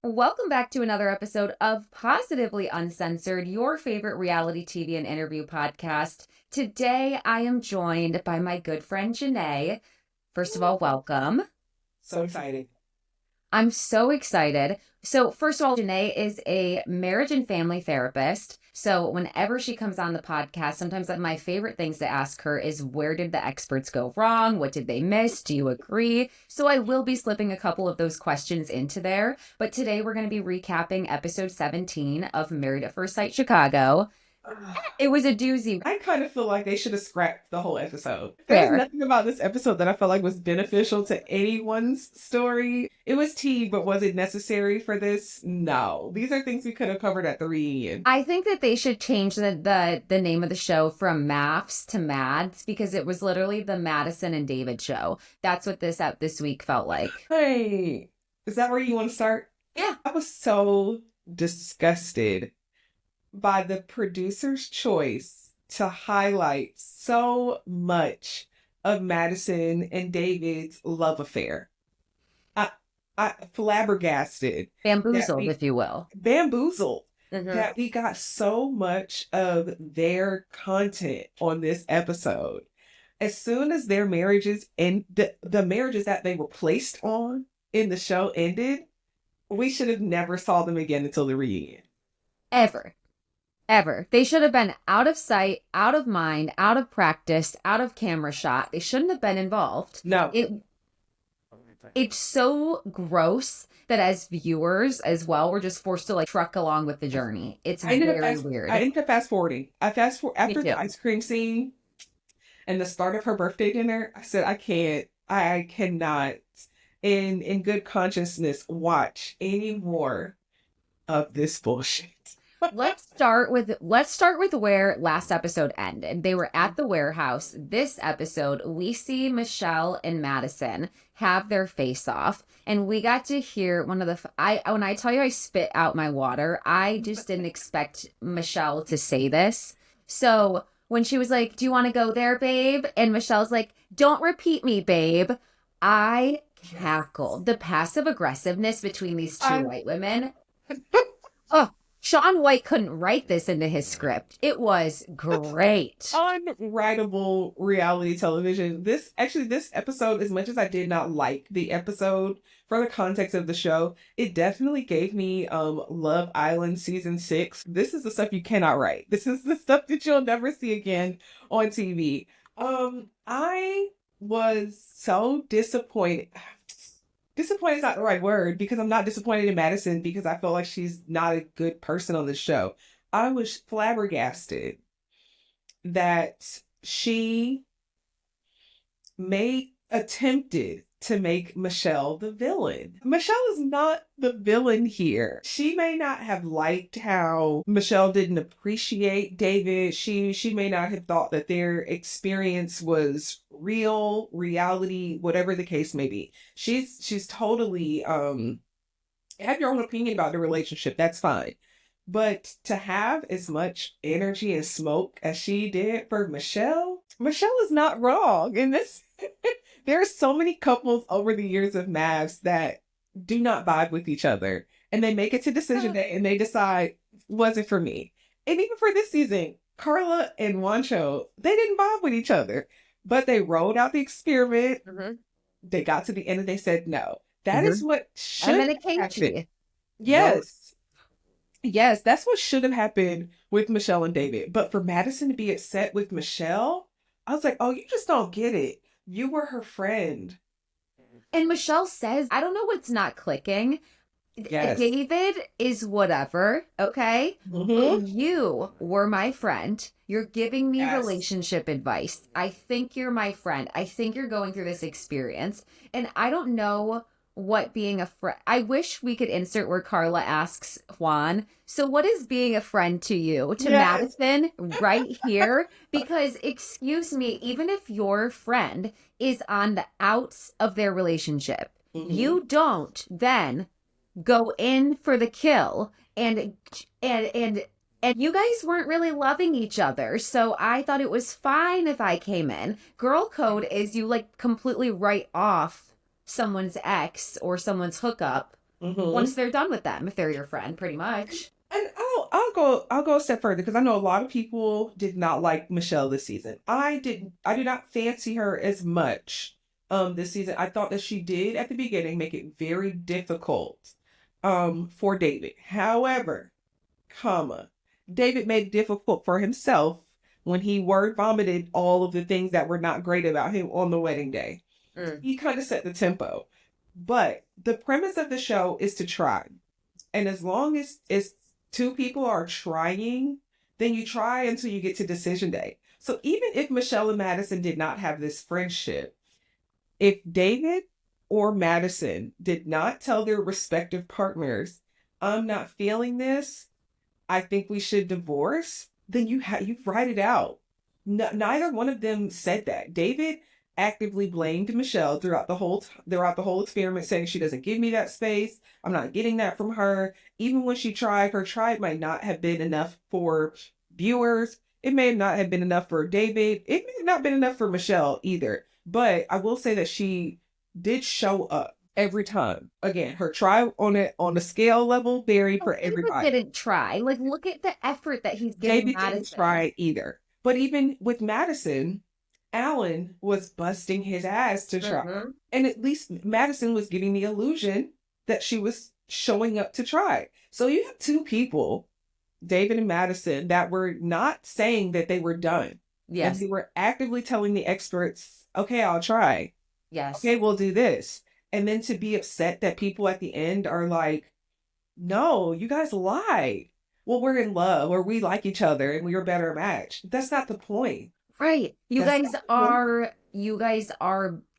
Welcome back to another episode of Positively Uncensored, your favorite reality TV and interview podcast. Today, I am joined by my good friend Janae. First of all, welcome. So excited. I'm so excited. So, first of all, Janae is a marriage and family therapist. So, whenever she comes on the podcast, sometimes my favorite things to ask her is where did the experts go wrong? What did they miss? Do you agree? So, I will be slipping a couple of those questions into there. But today, we're going to be recapping episode 17 of Married at First Sight Chicago. It was a doozy. I kind of feel like they should have scrapped the whole episode. There's Fair. nothing about this episode that I felt like was beneficial to anyone's story. It was tea, but was it necessary for this? No. These are things we could have covered at the reunion. I think that they should change the name of the show from MAFS to MADS because it was literally the Madison and David show. That's what this week felt like. Hey, is that where you want to start? Yeah. I was so disgusted by the producer's choice to highlight so much of Madison and David's love affair. I flabbergasted. Bamboozled, if you will. Bamboozled. Mm-hmm. That we got so much of their content on this episode. As soon as their marriages and the marriages that they were placed on in the show ended, we should have never saw them again until the reunion. Ever. They should have been out of sight, out of mind, out of practice, out of camera shot. They shouldn't have been involved. No. It's so gross that as viewers as well, we're just forced to truck along with the journey. It's very weird. I ended up fast forwarding. After the ice cream scene and the start of her birthday dinner, I said, I cannot in good consciousness watch any more of this bullshit. Let's start with where last episode ended. They were at the warehouse. This episode, we see Michelle and Madison have their face off, and we got to hear one of the when I tell you I spit out my water, I just didn't expect Michelle to say this. So when she was like, "Do you want to go there, babe?" and Michelle's like, "Don't repeat me, babe," I cackled. The passive aggressiveness between these two white women. Oh, Shaun White couldn't write this into his script. It was great. Unwritable reality television. This episode, as much as I did not like the episode for the context of the show, it definitely gave me Love Island season 6. This is the stuff you cannot write. This is the stuff that you'll never see again on TV. I was so disappointed. Disappointed is not the right word because I'm not disappointed in Madison because I feel like she's not a good person on the show. I was flabbergasted that she attempted to make Michelle the villain. Michelle is not the villain here. She may not have liked how Michelle didn't appreciate David. She may not have thought that their experience was reality, whatever the case may be. She's totally have your own opinion about the relationship. That's fine. But to have as much energy and smoke as she did for Michelle is not wrong. And this there are so many couples over the years of MAFS that do not vibe with each other. And they make it to decision day and they decide, wasn't for me. And even for this season, Carla and Juan, they didn't vibe with each other. But they rolled out the experiment. Mm-hmm. They got to the end and they said no. That is what should happen. Yes. Yes, that's what should have happened with Michelle and David. But for Madison to be upset with Michelle, I was like, oh, you just don't get it. You were her friend. And Michelle says, I don't know what's not clicking. Yes. David is whatever, okay? Mm-hmm. You were my friend. You're giving me relationship advice. I think you're my friend. I think you're going through this experience. And I don't know what being a friend... I wish we could insert where Carla asks Juan, so what is being a friend to you? To Madison right here? Because, excuse me, even if your friend is on the outs of their relationship, you don't then go in for the kill and you guys weren't really loving each other. So I thought it was fine if I came in. Girl code is you completely write off someone's ex or someone's hookup once they're done with them, if they're your friend, pretty much. And I'll go a step further because I know a lot of people did not like Michelle this season. I did not fancy her as much this season. I thought that she did at the beginning make it very difficult for David. However, David made it difficult for himself when he word vomited all of the things that were not great about him on the wedding day. He kind of set the tempo. But the premise of the show is to try. And as long as two people are trying, then you try until you get to decision day. So even if Michelle and Madison did not have this friendship, if David or Madison did not tell their respective partners, I'm not feeling this, I think we should divorce, then you write it out. Neither one of them said that. David actively blamed Michelle throughout the whole experiment, saying she doesn't give me that space. I'm not getting that from her. Even when she tried, her try might not have been enough for viewers. It may not have been enough for David. It may have not been enough for Michelle either. But I will say that she did show up every time. Again, her try on a scale level varied for everybody. David didn't try. Like, look at the effort that he's giving David Madison. Didn't try either. But even with Madison, Alan was busting his ass to try. And at least Madison was giving the illusion that she was showing up to try. So you have two people, David and Madison, that were not saying that they were done. Yes. And they were actively telling the experts, okay, I'll try. Yes. Okay, we'll do this. And then to be upset that people at the end are like, no, you guys lied. Well, we're in love, or we like each other and we are a better match. That's not the point. Right. You guys are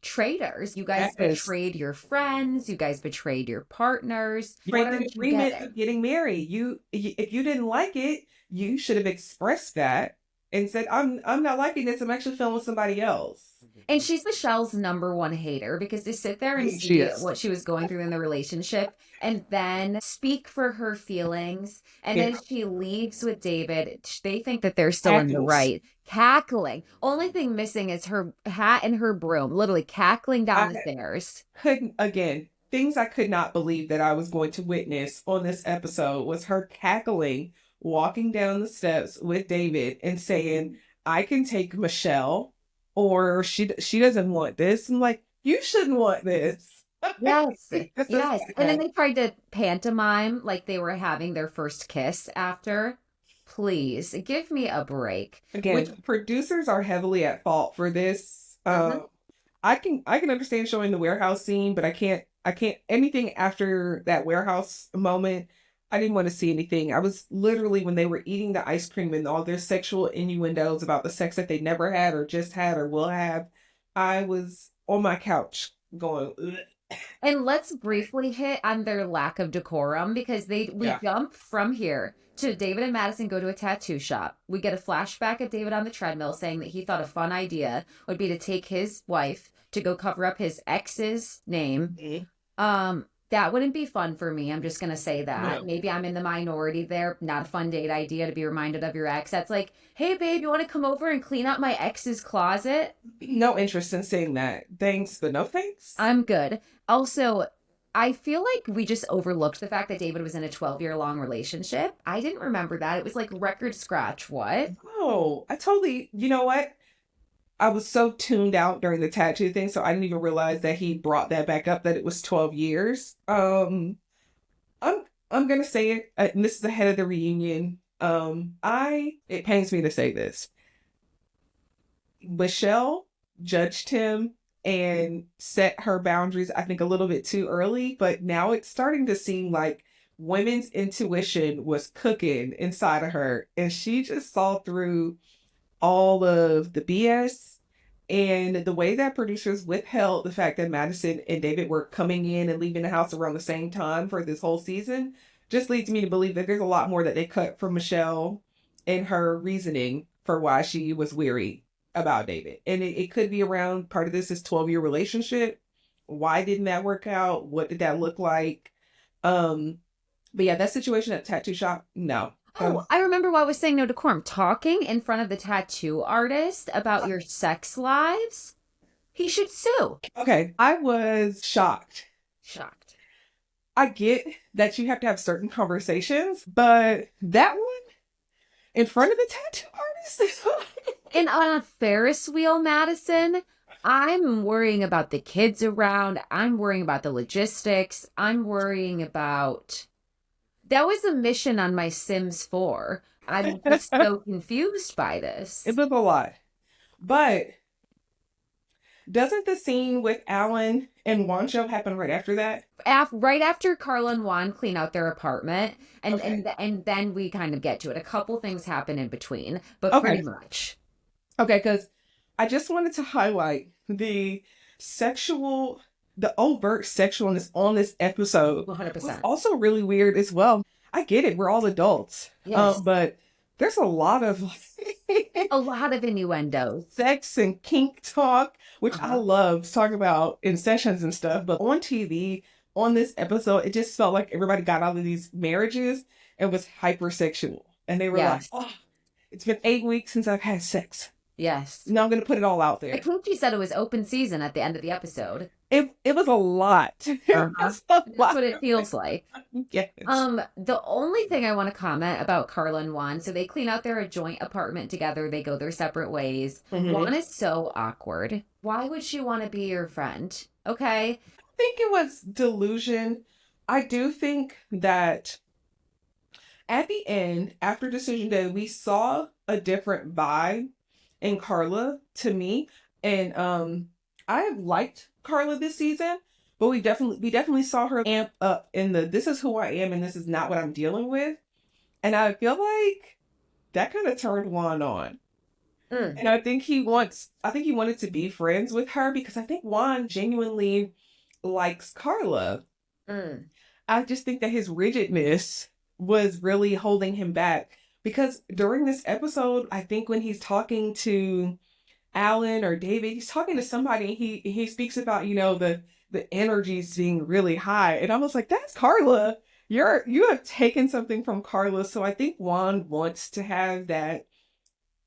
traitors. You guys betrayed your friends. You guys betrayed your partners. You made an agreement of getting married. If you didn't like it, you should have expressed that and said, I'm not liking this. I'm actually feeling with somebody else. And she's Michelle's number one hater, because to sit there and see what she was going through in the relationship and then speak for her feelings, and then she leaves with David, they think that they're still in the right. Cackling. Only thing missing is her hat and her broom, literally cackling down the stairs. Things I could not believe that I was going to witness on this episode was her cackling, walking down the steps with David and saying, I can take Michelle, or she doesn't want this. I'm like, you shouldn't want this. Yes. Yes. And then they tried to pantomime like they were having their first kiss after. Please give me a break. Again, producers are heavily at fault for this. I can understand showing the warehouse scene, but I can't anything after that warehouse moment. I didn't want to see anything. I was literally, when they were eating the ice cream and all their sexual innuendos about the sex that they never had or just had or will have, I was on my couch going, ugh. And let's briefly hit on their lack of decorum, because we jump from here to David and Madison go to a tattoo shop. We get a flashback of David on the treadmill saying that he thought a fun idea would be to take his wife to go cover up his ex's name. That wouldn't be fun for me. I'm just going to say that. No. Maybe I'm in the minority there. Not a fun date idea to be reminded of your ex. That's like, hey, babe, you want to come over and clean up my ex's closet? No interest in seeing that. Thanks, but no thanks. I'm good. Also, I feel like we just overlooked the fact that David was in a 12-year-long relationship. I didn't remember that. It was like record scratch. What? Oh, you know what? I was so tuned out during the tattoo thing, so I didn't even realize that he brought that back up, that it was 12 years. I'm gonna say it, and this is ahead of the reunion. It pains me to say this. Michelle judged him and set her boundaries, I think, a little bit too early, but now it's starting to seem like women's intuition was cooking inside of her, and she just saw through all of the BS. And the way that producers withheld the fact that Madison and David were coming in and leaving the house around the same time for this whole season just leads me to believe that there's a lot more that they cut from Michelle and her reasoning for why she was weary about David. And it could be around, part of this is 12-year relationship. Why didn't that work out? What did that look like? But yeah, that situation at the tattoo shop, no. Oh, I remember why I was saying no decorum. Talking in front of the tattoo artist about your sex lives. He should sue. Okay, I was shocked. I get that you have to have certain conversations, but that one in front of the tattoo artist? And on a Ferris wheel, Madison, I'm worrying about the kids around. I'm worrying about the logistics. I'm worrying about... That was a mission on my Sims 4. I'm just so confused by this. It was a lot. But doesn't the scene with Alan and Juancho happen right after that? Right after Carla and Juan clean out their apartment, and Okay. and then we kind of get to it. A couple things happen in between, but Okay. pretty much. Okay, because I just wanted to highlight the overt sexualness on this episode 100%. was also really weird as well. I get it, we're all adults. Yes. But there's a lot of A lot of innuendos. sex and kink talk, which I love talking about in sessions and stuff. But on TV, on this episode, it just felt like everybody got out of these marriages and was hypersexual. And they were like, oh, it's been 8 weeks since I've had sex. Yes. Now I'm going to put it all out there. I think she said it was open season at the end of the episode. It was a lot. That's what it feels like. Yes. The only thing I want to comment about Carla and Juan, so they clean out their joint apartment together. They go their separate ways. Juan is so awkward. Why would she want to be your friend? Okay. I think it was delusion. I do think that at the end, after Decision Day, we saw a different vibe in Carla to me. And I have liked Carla this season, but we definitely saw her amp up in the this is who I am and this is not what I'm dealing with. And I feel like that kind of turned Juan on. And I think he wanted to be friends with her because I think Juan genuinely likes Carla. I just think that his rigidness was really holding him back because during this episode, I think when he's talking to Alan or David, he's talking to somebody. He speaks about, the energies being really high, and I was like, "That's Carla. You have taken something from Carla." So I think Juan wants to have that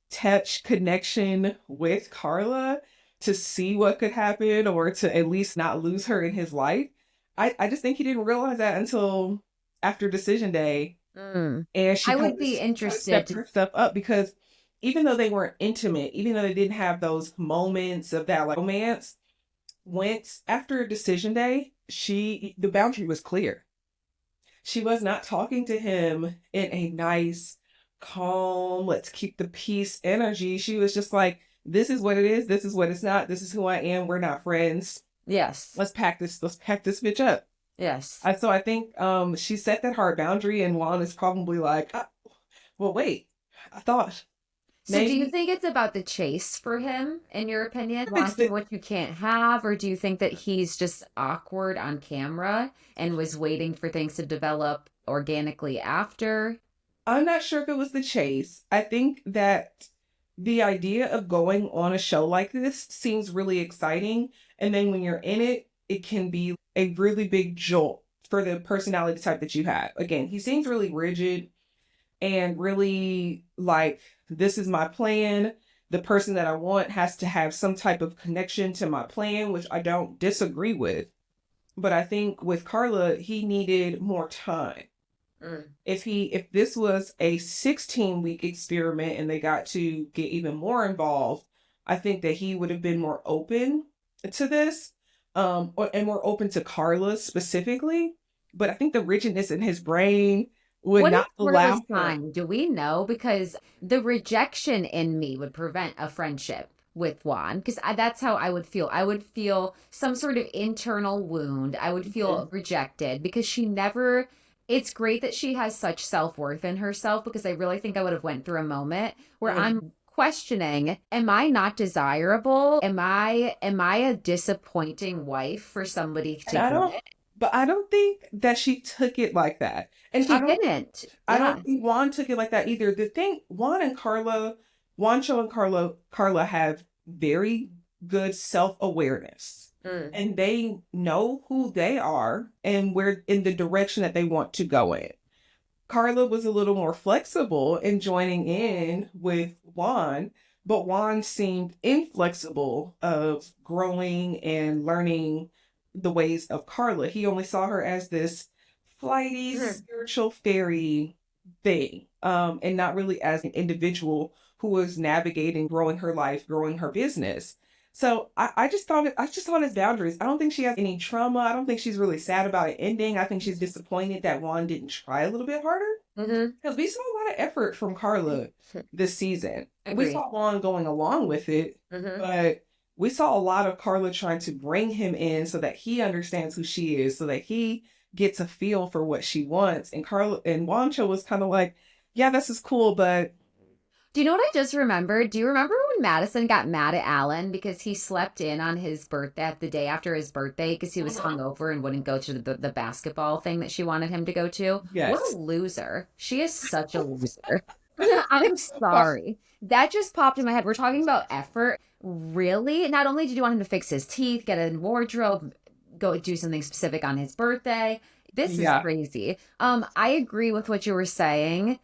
touch connection with Carla to see what could happen, or to at least not lose her in his life. I just think he didn't realize that until after Decision Day, and I would be interested to step her stuff up because. Even though they weren't intimate, even though they didn't have those moments of that like romance, once after Decision Day, the boundary was clear. She was not talking to him in a nice, calm, let's keep the peace energy. She was just like, this is what it is, this is what it's not, this is who I am, we're not friends. Yes. Let's pack this bitch up. Yes. So I think she set that hard boundary, and Juan is probably like, well, wait, I thought. So do you think it's about the chase for him, in your opinion? Wanting what you can't have? Or do you think that he's just awkward on camera and was waiting for things to develop organically after? I'm not sure if it was the chase. I think that the idea of going on a show like this seems really exciting. And then when you're in it, it can be a really big jolt for the personality type that you have. Again, he seems really rigid and really like, this is my plan. The person that I want has to have some type of connection to my plan, which I don't disagree with. But I think with Carla, he needed more time. If this was a 16-week experiment and they got to get even more involved, I think that he would have been more open to this, and more open to Carla specifically. But I think the rigidness in his brain would not allow time. Do we know? Because the rejection in me would prevent a friendship with Juan, because that's how I would feel. I would feel some sort of internal wound. I would feel rejected because she never. It's great that she has such self-worth in herself, because I really think I would have went through a moment where I'm questioning, am I not desirable? Am I a disappointing wife for somebody to get? But I don't think that she took it like that. And she didn't. I don't think Juan took it like that either. The thing, Juancho and Carla have very good self-awareness. And they know who they are and where in the direction that they want to go in. Carla was a little more flexible in joining in with Juan, but Juan seemed inflexible of growing and learning the ways of Carla. He only saw her as this flighty, spiritual fairy thing, and not really as an individual who was navigating, growing her life, growing her business. So I just thought his boundaries. I don't think she has any trauma. I don't think she's really sad about it ending. I think she's disappointed that Juan didn't try a little bit harder. Because we saw a lot of effort from Carla this season. We saw Juan going along with it, but we saw a lot of Carla trying to bring him in so that he understands who she is, so that he gets a feel for what she wants. And Juancho was kind of like, yeah, this is cool, but... Do you know what I just remembered? Do you remember when Madison got mad at Alan because he slept in on his birthday, the day after his birthday, because he was hungover and wouldn't go to the basketball thing that she wanted him to go to? Yes. What a loser. She is such a loser. I'm sorry. That just popped in my head. We're talking about effort. Really? Not only did you want him to fix his teeth, get a wardrobe, go do something specific on his birthday. This is crazy. I agree with what you were saying.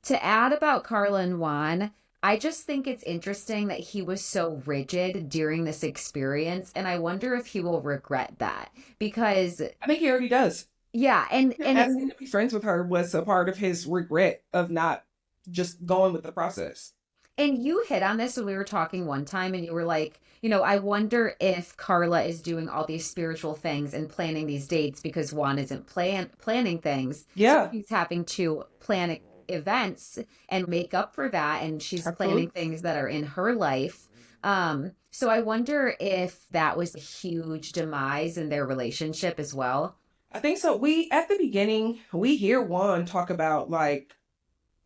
To add about Carla and Juan, I just think it's interesting that he was so rigid during this experience, and I wonder if he will regret that, because I think he already does. Yeah, and asking to be friends with her was a part of his regret of not just going with the process. And you hit on this when we were talking one time, and you were like, I wonder if Carla is doing all these spiritual things and planning these dates because Juan isn't planning things. Yeah. So he's having to plan events and make up for that, and she's planning things that are in her life. So I wonder if that was a huge demise in their relationship as well. I think so. At the beginning, we hear Juan talk about like,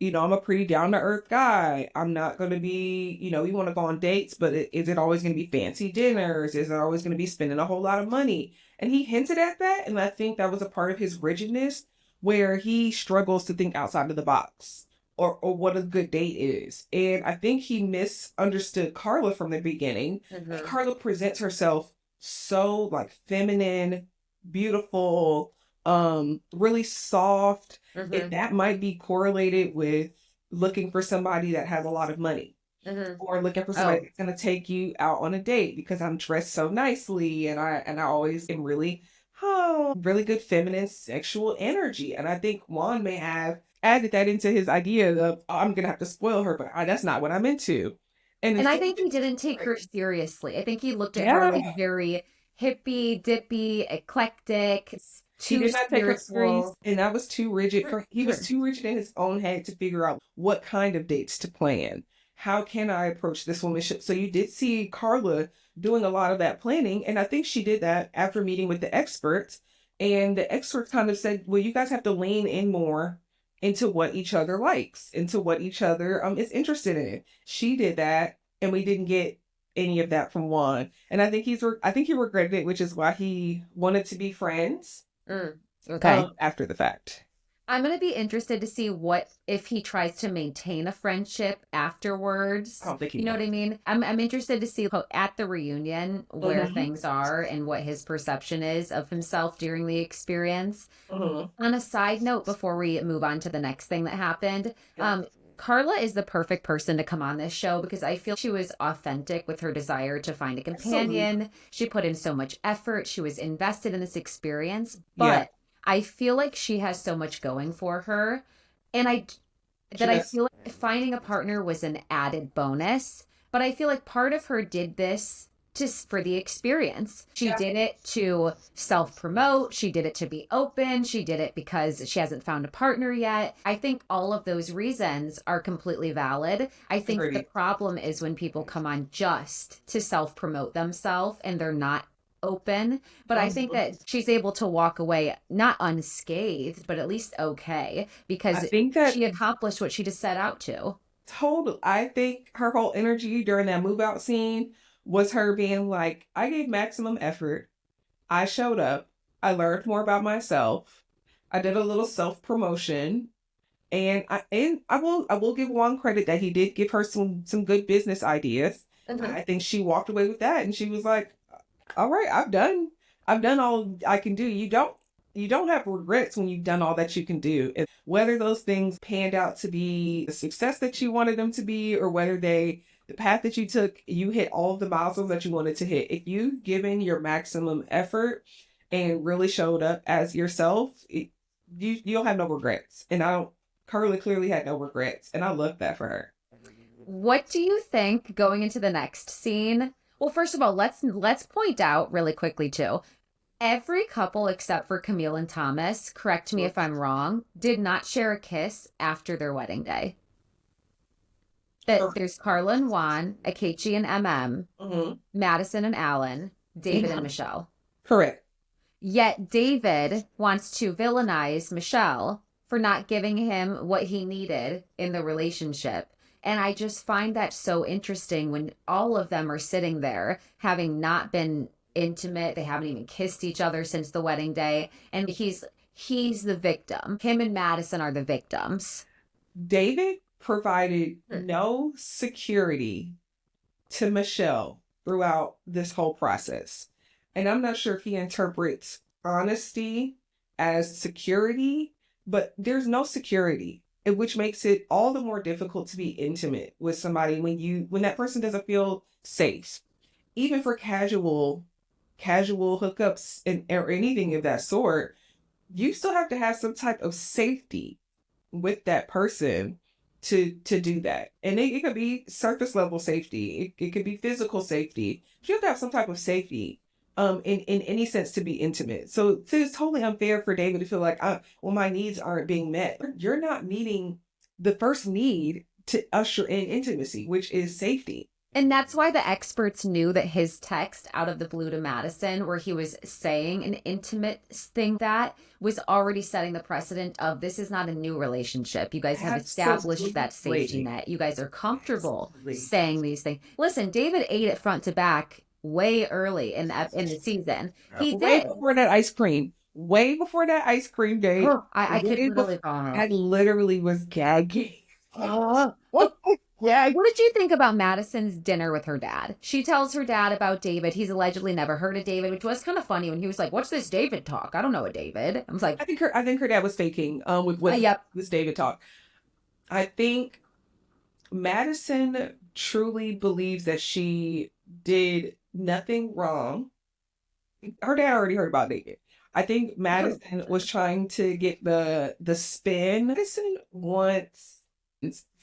I'm a pretty down-to-earth guy. I'm not going to be, we want to go on dates, but is it always going to be fancy dinners? Is it always going to be spending a whole lot of money? And he hinted at that, and I think that was a part of his rigidness, where he struggles to think outside of the box or what a good date is. And I think he misunderstood Carla from the beginning. Carla presents herself so like feminine, beautiful, really soft. And that might be correlated with looking for somebody that has a lot of money. Or looking for somebody that's going to take you out on a date because I'm dressed so nicely and I always am really good feminine sexual energy. And I think Juan may have added that into his idea of, I'm going to have to spoil her, but that's not what I'm into. And I think he didn't take her seriously. I think he looked at her like very hippie, dippy, eclectic, too spiritual. And that was too rigid. He was too rigid in his own head to figure out what kind of dates to plan. How can I approach this woman? So you did see Carla doing a lot of that planning. And I think she did that after meeting with the experts. And the experts kind of said, well, you guys have to lean in more into what each other likes, into what each other is interested in. She did that, and we didn't get any of that from Juan. And I think he regretted it, which is why he wanted to be friends. After the fact. I'm going to be interested to see if he tries to maintain a friendship afterwards. I don't think you know what I mean? I'm interested to see at the reunion where things are and what his perception is of himself during the experience. On a side note, before we move on to the next thing that happened, Carla is the perfect person to come on this show because I feel she was authentic with her desire to find a companion. Absolutely. She put in so much effort. She was invested in this experience, but I feel like she has so much going for her. And I feel like finding a partner was an added bonus, but I feel like part of her did this for the experience. She did it to self-promote. She did it to be open. She did it because she hasn't found a partner yet. I think all of those reasons are completely valid. I think the problem is when people come on just to self-promote themselves and they're not open. But I think that she's able to walk away not unscathed, but at least okay, because I think that she accomplished what she just set out to. Totally. I think her whole energy during that move out scene was her being like, I gave maximum effort. I showed up. I learned more about myself. I did a little self-promotion. And I will give Juan credit that he did give her some good business ideas. I think she walked away with that and she was like, all right, I've done all I can do. You don't have regrets when you've done all that you can do. Whether those things panned out to be the success that you wanted them to be, or whether the path that you took, you hit all of the milestones that you wanted to hit. If you've given your maximum effort, and really showed up as yourself, you'll have no regrets. And Carla clearly had no regrets, and I love that for her. What do you think going into the next scene? Well, first of all, let's point out really quickly too. Every couple except for Camille and Thomas, correct me if I'm wrong, did not share a kiss after their wedding day. There's Carla and Juan, Akechi and MM, Madison and Alan, David and Michelle. Correct. Yet David wants to villainize Michelle for not giving him what he needed in the relationship. And I just find that so interesting when all of them are sitting there having not been intimate. They haven't even kissed each other since the wedding day. And he's the victim. Him and Madison are the victims. David provided no security to Michelle throughout this whole process. And I'm not sure if he interprets honesty as security, but there's no security, which makes it all the more difficult to be intimate with somebody when that person doesn't feel safe. Even for casual hookups or anything of that sort, you still have to have some type of safety with that person to do that. And it could be surface level safety. It could be physical safety. You have to have some type of safety in any sense to be intimate. So it's totally unfair for David to feel like, well, my needs aren't being met. You're not meeting the first need to usher in intimacy, which is safety. And that's why the experts knew that his text out of the blue to Madison, where he was saying an intimate thing, that was already setting the precedent of this is not a new relationship. You guys have established that safety net. You guys are comfortable saying these things. Listen, David ate it front to back way early in the season. He did. Before that ice cream. Way before that ice cream date. I could literally I literally was gagging. Yeah. What did you think about Madison's dinner with her dad? She tells her dad about David. He's allegedly never heard of David, which was kind of funny when he was like, "What's this David talk? I don't know a David." I was like, I think her dad was faking with this David talk. I think Madison truly believes that she did nothing wrong. Her dad already heard about David. I think Madison was trying to get the spin. Madison wants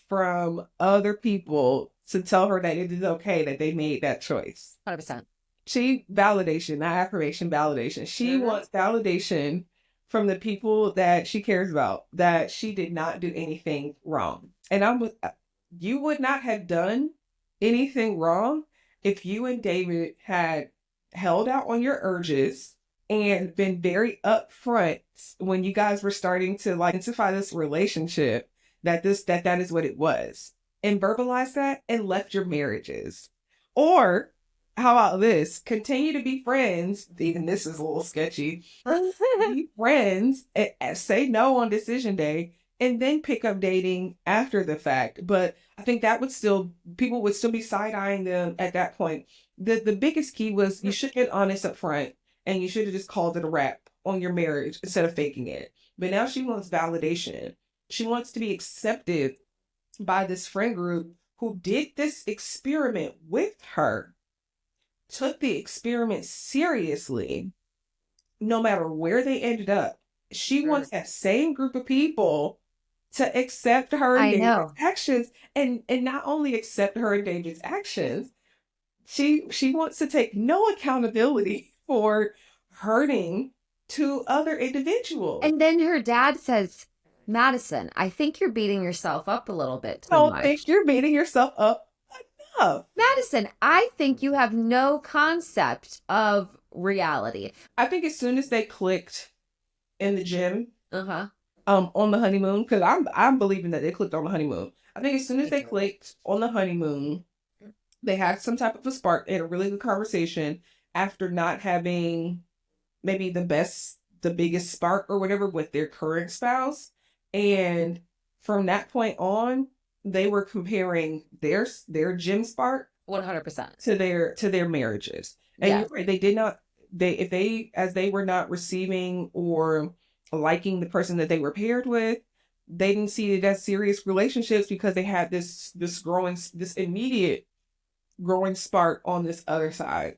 from other people to tell her that it is okay that they made that choice. 100%. She validation, not affirmation, validation. She wants validation from the people that she cares about, that she did not do anything wrong. And you would not have done anything wrong if you and David had held out on your urges and been very upfront when you guys were starting to intensify this relationship, that is what it was, and verbalize that and left your marriages. Or how about this? Continue to be friends. Even this is a little sketchy. Be friends, say no on decision day, and then pick up dating after the fact. But I think people would still be side-eyeing them at that point. The biggest key was you should get honest up front, and you should have just called it a wrap on your marriage instead of faking it. But now she wants validation. She wants to be accepted by this friend group who did this experiment with her, took the experiment seriously, no matter where they ended up. She wants that same group of people to accept her and David's actions, and not only accept her and David's actions, she wants to take no accountability for hurting to other individuals. And then her dad says, "Madison, I think you're beating yourself up a little bit too much. I don't think you're beating yourself up enough. Madison, I think you have no concept of reality." I think as soon as they clicked in the gym, on the honeymoon, because I'm believing that they clicked on the honeymoon. I think as soon as they clicked on the honeymoon, they had some type of a spark. They had a really good conversation after not having maybe the biggest spark or whatever with their current spouse. And from that point on, they were comparing their gym spark 100% to their marriages. And you're right, they were not receiving or liking the person that they were paired with, they didn't see it as serious relationships because they had this immediate growing spark on this other side.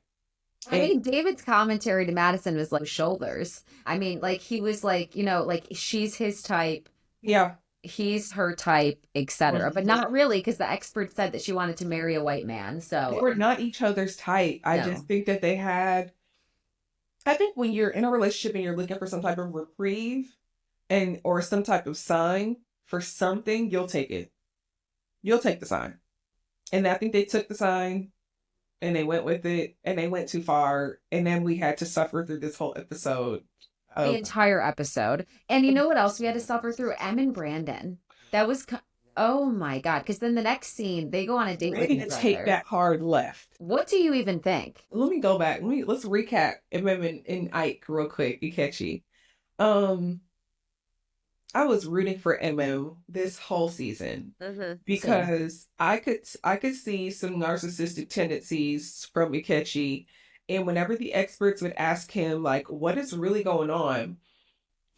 I mean, David's commentary to Madison was like shoulders. I mean, like he was like, like she's his type. Yeah. He's her type, etc. But not really, because the expert said that she wanted to marry a white man. So they were not each other's type. I just think that I think when you're in a relationship and you're looking for some type of reprieve or some type of sign for something, you'll take it. You'll take the sign. And I think they took the sign and they went with it and they went too far. And then we had to suffer through this whole episode. The entire episode. And you know what else we had to suffer through? Em and Brandon. That was, oh my God. Because then the next scene, they go on a date with each other. Take that hard left. What do you even think? Let me go back. Let's recap Em and Ike real quick, Ikechi. I was rooting for Emma this whole season because I could see some narcissistic tendencies from Ikechi, and whenever the experts would ask him like, "What is really going on?"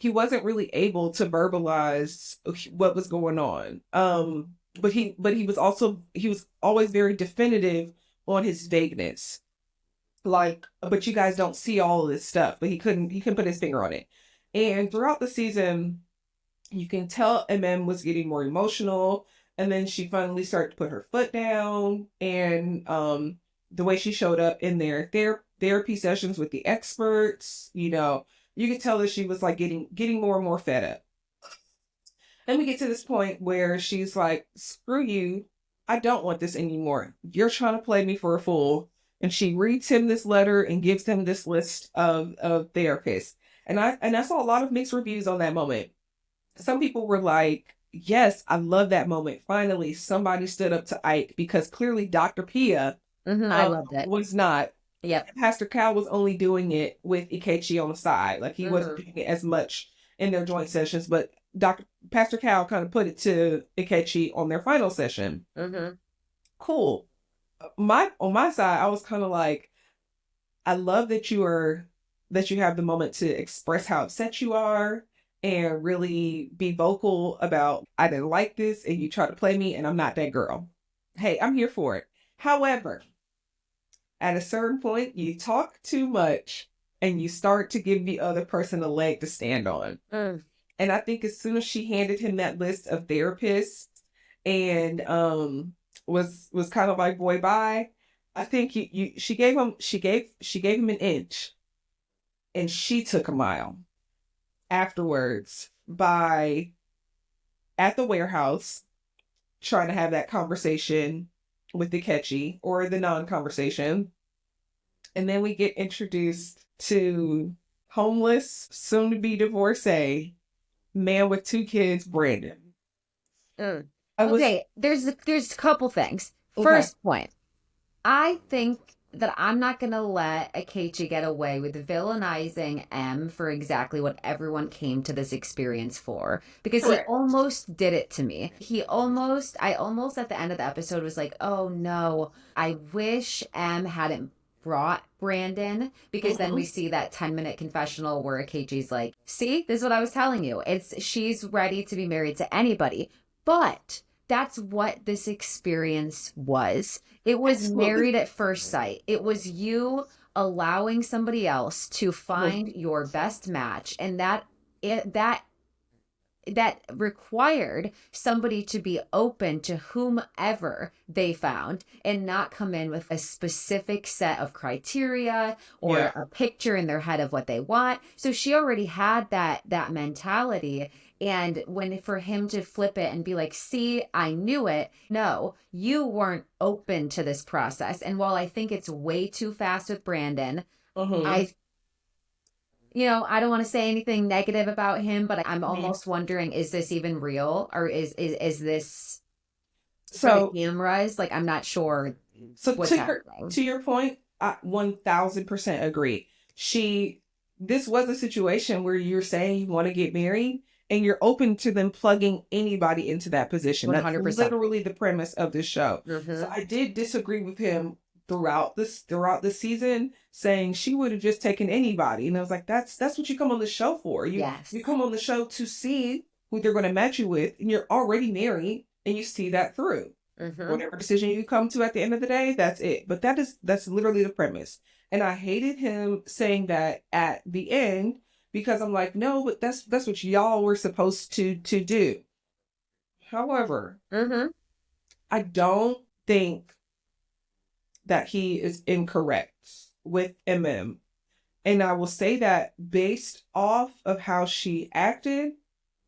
he wasn't really able to verbalize what was going on. But he was always very definitive on his vagueness. Like, but you guys don't see all of this stuff. But he couldn't put his finger on it. And throughout the season, you can tell MM was getting more emotional, and then she finally started to put her foot down. And the way she showed up in their therapy sessions with the experts, you could tell that she was like getting more and more fed up. Then we get to this point where she's like, "Screw you, I don't want this anymore. You're trying to play me for a fool." And she reads him this letter and gives him this list of therapists. And I saw a lot of mixed reviews on that moment. Some people were like, yes, I love that moment. Finally, somebody stood up to Ike, because clearly Dr. Pia I loved it. was not. Yep. Pastor Cal was only doing it with Ikechi on the side. Like he wasn't doing it as much in their joint sessions, but Pastor Cal kind of put it to Ikechi on their final session. Cool. On my side, I was kind of like, I love that you have the moment to express how upset you are and really be vocal about, I didn't like this and you try to play me and I'm not that girl. Hey, I'm here for it. However, at a certain point, you talk too much and you start to give the other person a leg to stand on. And I think as soon as she handed him that list of therapists and was kind of like, boy, bye, I think she gave him an inch and she took a mile afterwards at the warehouse trying to have that conversation with the catchy or the non-conversation. And then we get introduced to homeless, soon to be divorcee, man with 2 kids, Brandon. Okay, there's a couple things. Okay. First point, I think that I'm not going to let Akechi get away with villainizing M for exactly what everyone came to this experience for. Because Correct. He almost did it to me. I almost at the end of the episode was like, oh no, I wish M hadn't brought Brandon, because then we see that 10-minute confessional where Akechi's like, see, this is what I was telling you. She's ready to be married to anybody. But that's what this experience was. It was Absolutely. Married at first sight. It was you allowing somebody else to find your best match, and that required somebody to be open to whomever they found and not come in with a specific set of criteria or a picture in their head of what they want. So she already had that mentality. And for him to flip it and be like, see, I knew it. No, you weren't open to this process. And while I think it's way too fast with Brandon, I don't want to say anything negative about him, but I'm almost wondering, is this even real? Or is this so cameras? Like, I'm not sure. So to your point, I 1000% agree. This was a situation where you're saying you want to get married, and you're open to them plugging anybody into that position. 100%. That's literally the premise of this show. So I did disagree with him throughout the season, saying she would have just taken anybody. And I was like, that's what you come on the show for. You come on the show to see who they're going to match you with, and you're already married, and you see that through. Whatever decision you come to at the end of the day, that's it. But that's literally the premise. And I hated him saying that at the end because I'm like, no, but that's what y'all were supposed to do. However, I don't think that he is incorrect with MM. And I will say that based off of how she acted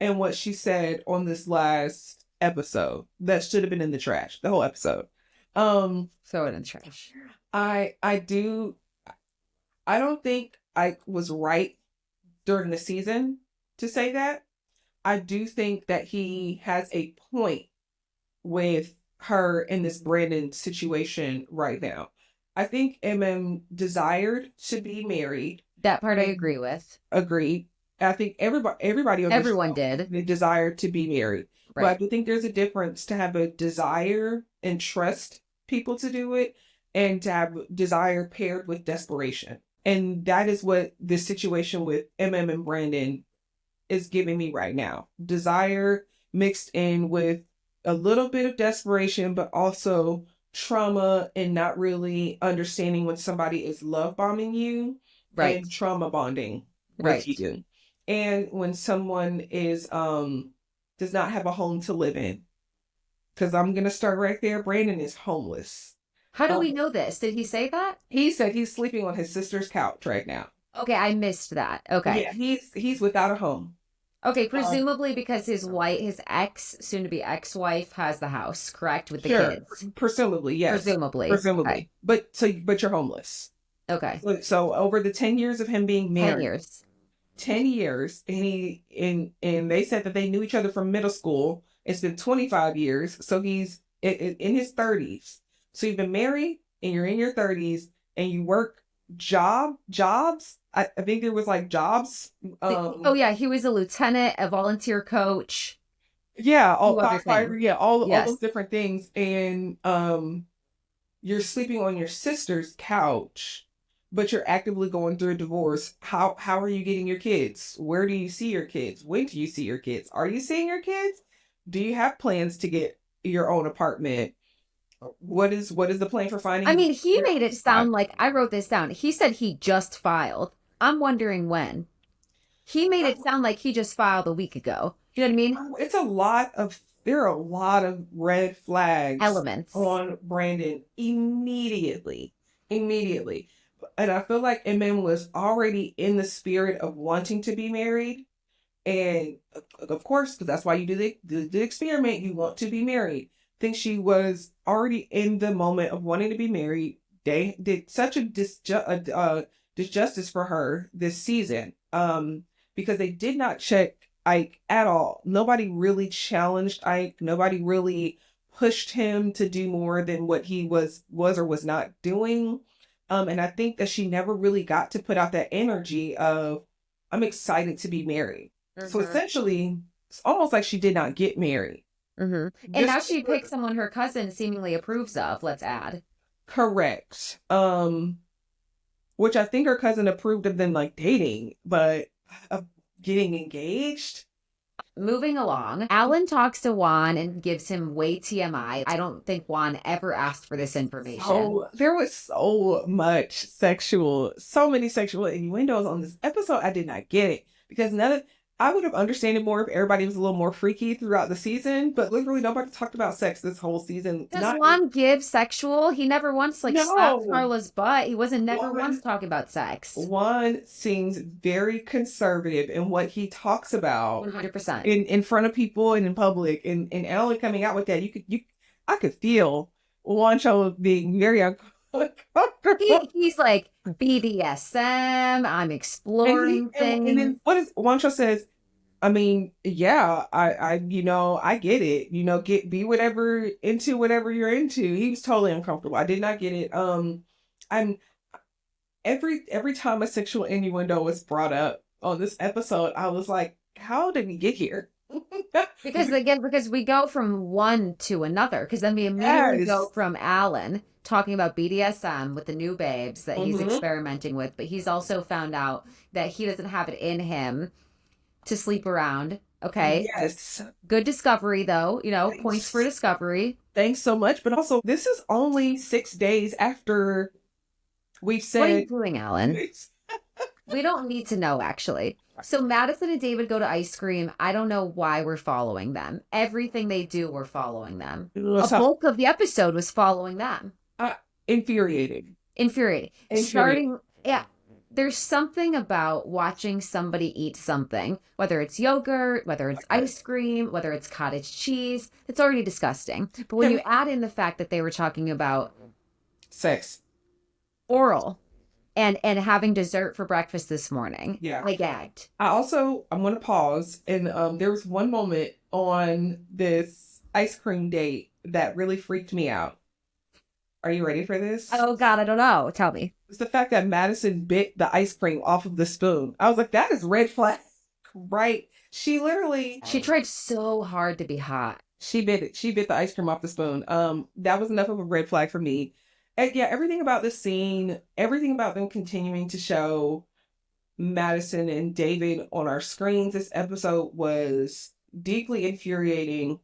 and what she said on this last episode, that should have been in the trash, the whole episode. Throw it in the trash. I don't think I was right during the season to say that. I do think that he has a point with her in this Brandon situation right now. I think MM desired to be married. That part I agree with. Agreed. I think everybody on everyone did. They desired to be married. Right. But I do think there's a difference to have a desire and trust people to do it and to have desire paired with desperation. And that is what this situation with MM and Brandon is giving me right now. Desire mixed in with a little bit of desperation, but also trauma and not really understanding when somebody is love bombing you, right, and trauma bonding with you. And when someone is does not have a home to live in. Because I'm gonna start right there. Brandon is homeless. How do we know this? Did he say that? He said he's sleeping on his sister's couch right now. Okay, I missed that. Okay. Yeah, he's without a home. Okay, presumably because his soon to be ex-wife has the house, correct, with the kids. Presumably, yes. Presumably. Okay. But you're homeless. Okay. So over the 10 years of him being married. 10 years. 10 years, and they said that they knew each other from middle school. It's been 25 years, so he's in his 30s. So you've been married, and you're in your 30s, and you work jobs. I think there was like jobs. He was a lieutenant, a volunteer coach. Yeah, all those different things, and you're sleeping on your sister's couch, but you're actively going through a divorce. How are you getting your kids? Where do you see your kids? When do you see your kids? Are you seeing your kids? Do you have plans to get your own apartment? What is the plan for finding? I mean, he made it sound like, I wrote this down. He said he just filed. I'm wondering when. He made it sound like he just filed a week ago. You know what I mean? There are a lot of red flags. Elements. On Brandon immediately. And I feel like MM was already in the spirit of wanting to be married. And of course, because that's why you do the experiment, you want to be married. I think she was already in the moment of wanting to be married. They did such a disjustice for her this season because they did not check Ike at all. Nobody really challenged Ike. Nobody really pushed him to do more than what he was or was not doing. And I think that she never really got to put out that energy of, I'm excited to be married. So essentially, it's almost like she did not get married. And now she picked someone her cousin seemingly approves of, let's add. Correct. Which I think her cousin approved of them like dating, but getting engaged. Moving along, Alan talks to Juan and gives him way TMI. I don't think Juan ever asked for this information. Oh, there was so many sexual innuendos on this episode. I did not get it because I would have understood it more if everybody was a little more freaky throughout the season, but literally nobody talked about sex this whole season. Does Juan give sexual? He never once slapped Carla's butt. He wasn't never once talking about sex. Juan seems very conservative in what he talks about. 100%. In front of people and in public. And Alan coming out with that, I could feel Juancho being very uncomfortable. He's like, BDSM, I'm exploring things. And then what is Juancho says, I mean, yeah, I get it. Be whatever you're into. He was totally uncomfortable. I did not get it. I'm every time a sexual innuendo was brought up on this episode, I was like, how did we get here? because we go from one to another. Because then we immediately go from Alan talking about BDSM with the new babes that he's experimenting with, but he's also found out that he doesn't have it in him to sleep around. Okay. Yes. Good discovery, though. Points for discovery. thanks so much. But also, this is only 6 days after we've said... What are you doing, Alan? We don't need to know, actually. So Madison and David go to ice cream. I don't know why we're following them. Everything they do, we're following them. A bulk of the episode was following them. Infuriating. Starting, yeah. There's something about watching somebody eat something, whether it's yogurt, whether it's ice cream, whether it's cottage cheese. It's already disgusting. But when you add in the fact that they were talking about sex, oral, and having dessert for breakfast this morning, I gagged. I'm going to pause. And there was one moment on this ice cream date that really freaked me out. Are you ready for this? Oh, God, I don't know. Tell me. It's the fact that Madison bit the ice cream off of the spoon. I was like, that is red flag, right? She tried so hard to be hot. She bit it. She bit the ice cream off the spoon. That was enough of a red flag for me. And yeah, everything about this scene, everything about them continuing to show Madison and David on our screens this episode was deeply infuriating.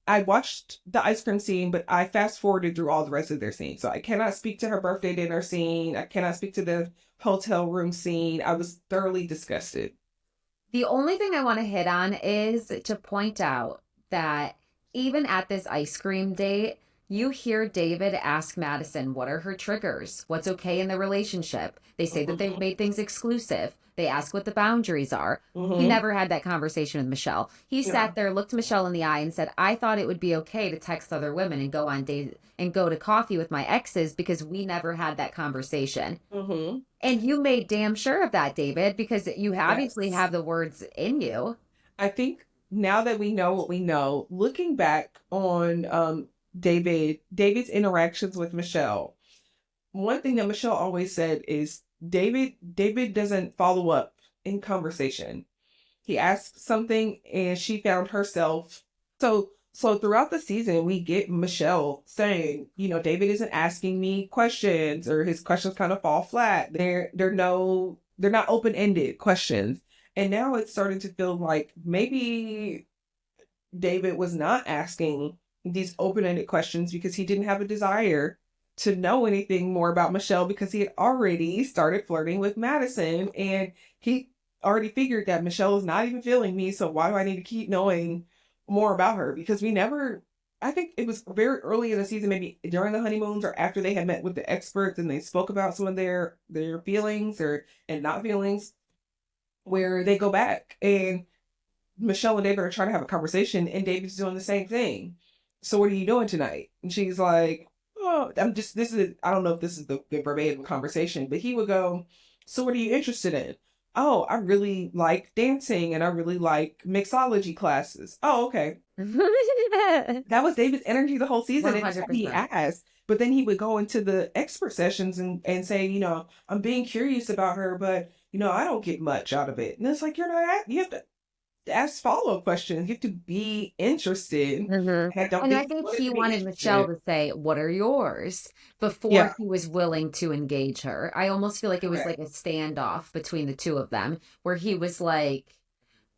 I watched the ice cream scene, but I fast forwarded through all the rest of their scenes. So I cannot speak to her birthday dinner scene. I cannot speak to the hotel room scene. I was thoroughly disgusted. The only thing I want to hit on is to point out that even at this ice cream date, you hear David ask Madison, what are her triggers? What's okay in the relationship? They say that they've made things exclusive. They ask what the boundaries are. He never had that conversation with Michelle. He sat there, looked Michelle in the eye and said, I thought it would be okay to text other women and go on dates and go to coffee with my exes because we never had that conversation. And you made damn sure of that, David, because you obviously have the words in you. I think now that we know what we know, looking back on David's interactions with Michelle, one thing that Michelle always said is David doesn't follow up in conversation. He asked something and she found herself. So throughout the season, we get Michelle saying, David isn't asking me questions, or his questions kind of fall flat. They're not open-ended questions. And now it's starting to feel like maybe David was not asking these open-ended questions because he didn't have a desire to know anything more about Michelle, because he had already started flirting with Madison and he already figured that Michelle is not even feeling me. So why do I need to keep knowing more about her? Because I think it was very early in the season, maybe during the honeymoons or after they had met with the experts and they spoke about some of their feelings and not feelings, where they go back and Michelle and David are trying to have a conversation and David's doing the same thing. So what are you doing tonight? And she's like, oh, I don't know if this is the verbatim conversation, but he would go, so what are you interested in? Oh, I really like dancing and I really like mixology classes. Oh, okay. That was David's energy the whole season. 100%. And he asked, but then he would go into the expert sessions and say, I'm being curious about her, but I don't get much out of it. And it's like, you have to ask follow-up questions. You have to be interested. And I think he wanted Michelle to say, what are yours? Before he was willing to engage her. I almost feel like it was like a standoff between the two of them, where he was like,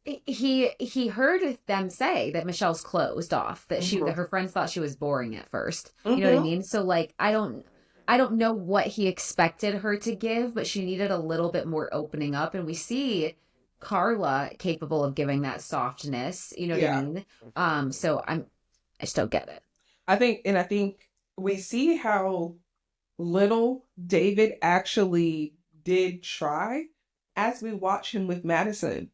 he heard them say that Michelle's closed off, that that her friends thought she was boring at first. You know what I mean? So like, I don't know what he expected her to give, but she needed a little bit more opening up. And we see Carla capable of giving that softness, what I mean? So I just don't get it. I think we see how little David actually did try as we watch him with Madison.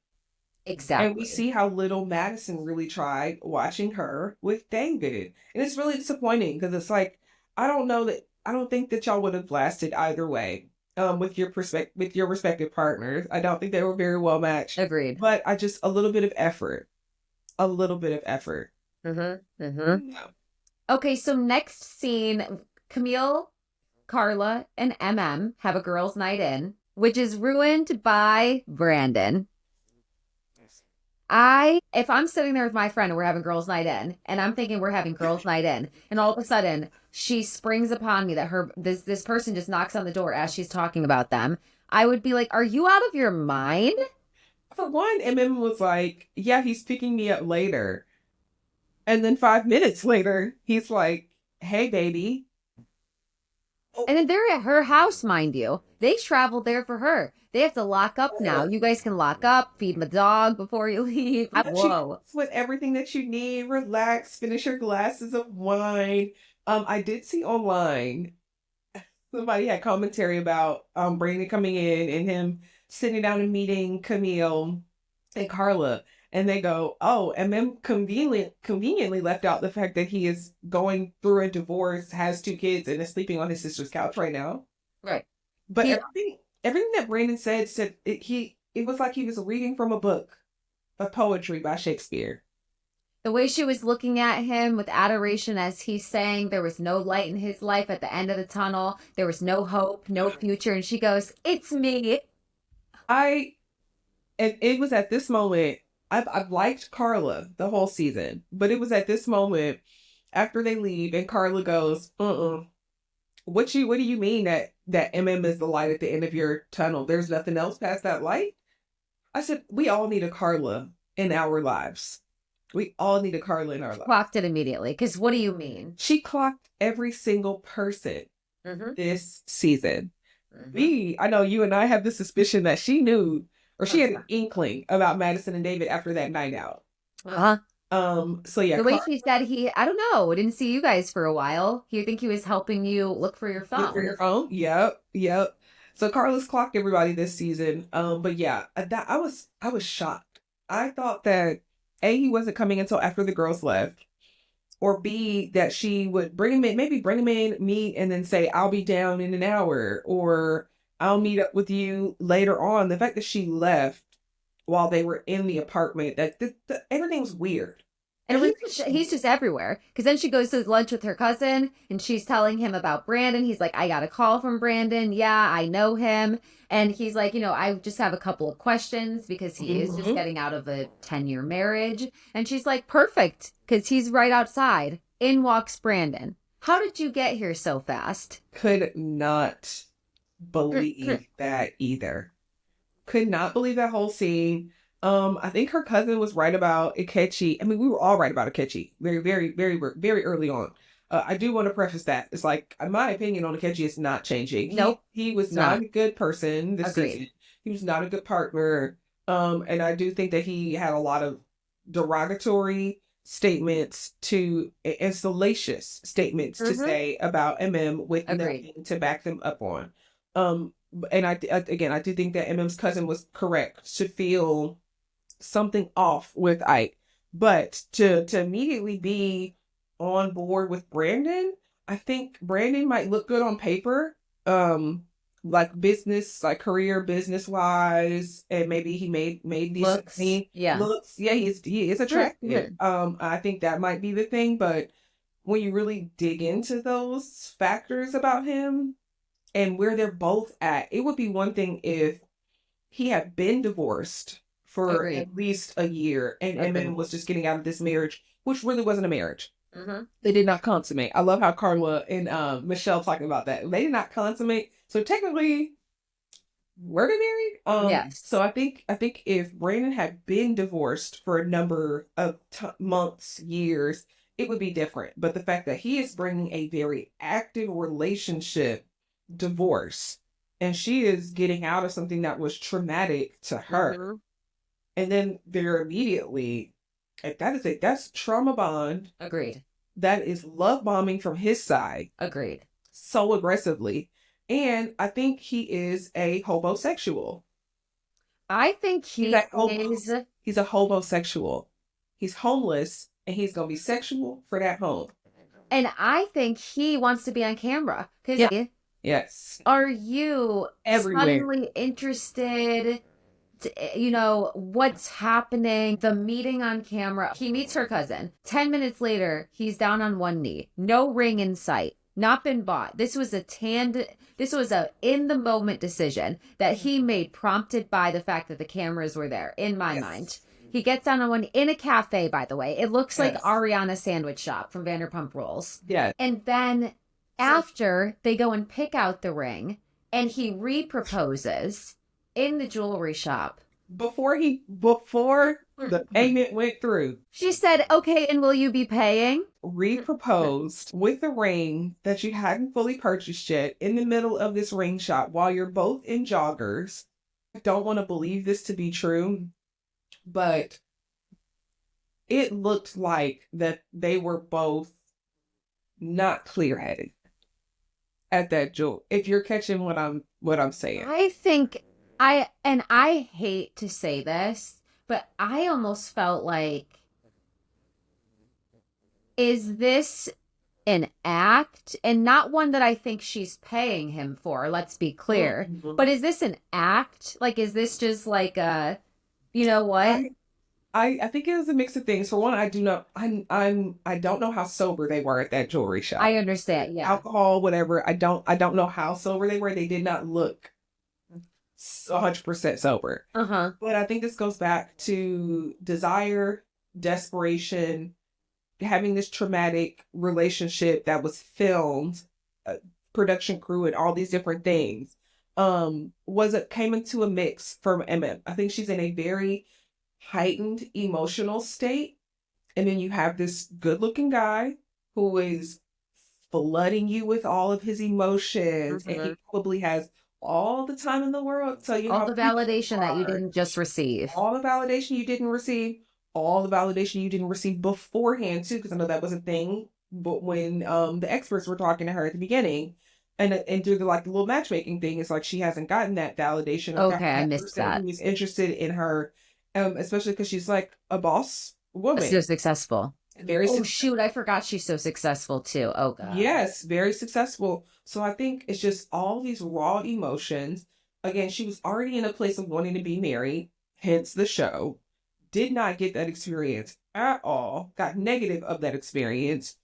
Exactly. And we see how little Madison really tried watching her with David. And it's really disappointing because it's like, I don't think that y'all would have lasted either way. With your respective partners. I don't think they were very well matched. Agreed. But a little bit of effort. Okay, so next scene, Camille, Carla, and MM have a girls' night in, which is ruined by Brandon. If I'm sitting there with my friend and we're having girls' night in, and I'm thinking we're having girls' night in, and all of a sudden she springs upon me that this person just knocks on the door as she's talking about them, I would be like, are you out of your mind? For one, MM was like, yeah, he's picking me up later. And then 5 minutes later, he's like, hey, baby. And then they're at her house, mind you. They traveled there for her. They have to lock up now. You guys can lock up, feed the dog before you leave. Whoa. With everything that you need, relax, finish your glasses of wine. I did see online, somebody had commentary about Brandon coming in and him sitting down and meeting Camille and Carla. And they go, oh, and then conveniently left out the fact that he is going through a divorce, has 2 kids, and is sleeping on his sister's couch right now. Right. But everything that Brandon said it was like he was reading from a book of poetry by Shakespeare. The way she was looking at him with adoration as he's saying there was no light in his life at the end of the tunnel. There was no hope, no future. And she goes, it's me. And it was at this moment, I've liked Carla the whole season, but it was at this moment after they leave and Carla goes, what do you mean that MM is the light at the end of your tunnel? There's nothing else past that light? I said, we all need a Carla in our lives. We all need a Carla in our lives. Clocked it immediately. Because what do you mean? She clocked every single person this season. I know you and I have the suspicion that she knew, or she had an inkling about Madison and David after that night out. So yeah. The way she said I don't know, didn't see you guys for a while. You think he was helping you look for your phone? Look for your phone? Yep. So Carla's clocked everybody this season. But yeah, I was shocked. I thought that A, he wasn't coming until after the girls left, or B, that she would bring him in, meet, and then say, I'll be down in an hour, or I'll meet up with you later on. The fact that she left while they were in the apartment, that everything was weird. And he's just everywhere. Because then she goes to lunch with her cousin, and she's telling him about Brandon. He's like, I got a call from Brandon. Yeah, I know him. And he's like, I just have a couple of questions because he is just getting out of a 10-year marriage. And she's like, perfect, because he's right outside. In walks Brandon. How did you get here so fast? Could not believe that either. Could not believe that whole scene. I think her cousin was right about Ikechi. I mean, we were all right about Ikechi very, very, very, very early on. I do want to preface that. It's like, my opinion on Ikechi is not changing. Nope. He was not a good person this season. He was not a good partner. And I do think that he had a lot of derogatory statements and salacious statements to say about MM with nothing to back them up on. And I do think that MM's cousin was correct to feel something off with Ike, but to immediately be on board with Brandon, I think Brandon might look good on paper, like business, like career business wise, and maybe he made these looks. He is attractive. I think that might be the thing, but when you really dig into those factors about him and where they're both at, it would be one thing if he had been divorced for at least a year and MM was just getting out of this marriage, which really wasn't a marriage. They did not consummate. I love how Carla and Michelle talking about that. They did not consummate. So technically, were they married? Yes. So I think if Brandon had been divorced for a number of months, years, it would be different. But the fact that he is bringing a very active relationship divorce, and she is getting out of something that was traumatic to her, and then they're immediately, that's trauma bond. Agreed. That is love bombing from his side. Agreed. So aggressively. And I think he is a hobosexual. I think he's a hobosexual. He's homeless, and he's going to be sexual for that home. And I think he wants to be on camera. Because yes. Are you suddenly interested? What's happening? The meeting on camera. He meets her cousin. 10 minutes later, he's down on one knee. No ring in sight. Not been bought. This was a in the moment decision that he made, prompted by the fact that the cameras were there, in my mind. He gets down on one in a cafe, by the way. It looks like Ariana's sandwich shop from Vanderpump Rules. Yeah. And then after they go and pick out the ring, and he reproposes in the jewelry shop. Before The payment went through. She said, okay, and will you be paying? Reproposed with a ring that you hadn't fully purchased yet in the middle of this ring shop while you're both in joggers. I don't want to believe this to be true, but it looked like that they were both not clear-headed at that joke. If you're catching what I'm saying. I think I hate to say this, but I almost felt like, is this an act? And not one that I think she's paying him for, let's be clear. Mm-hmm. But is this an act? Like, is this just like a, you know what? I think it was a mix of things. For one, I don't know how sober they were at that jewelry shop. I understand, yeah. Alcohol, whatever. I don't know how sober they were. They did not look 100% sober. Uh-huh. But I think this goes back to desire, desperation, having this traumatic relationship that was filmed, production crew and all these different things. Came into a mix from MM. I think she's in a very heightened emotional state. And then you have this good-looking guy who is flooding you with all of his emotions. Mm-hmm. And he probably has all the time in the world. So you all the validation that you didn't just receive. All the validation you didn't receive. All the validation you didn't receive beforehand too, because I know that was a thing. But when the experts were talking to her at the beginning, and through the little matchmaking thing, it's like she hasn't gotten that validation. Okay, I missed that. Who's interested in her, especially because she's like a boss woman, so successful. Very. Shoot, I forgot she's so successful too. Oh God. Yes, very successful. So I think it's just all these raw emotions. Again, she was already in a place of wanting to be married, hence the show. Did not get that experience at all. Got negative of that experience.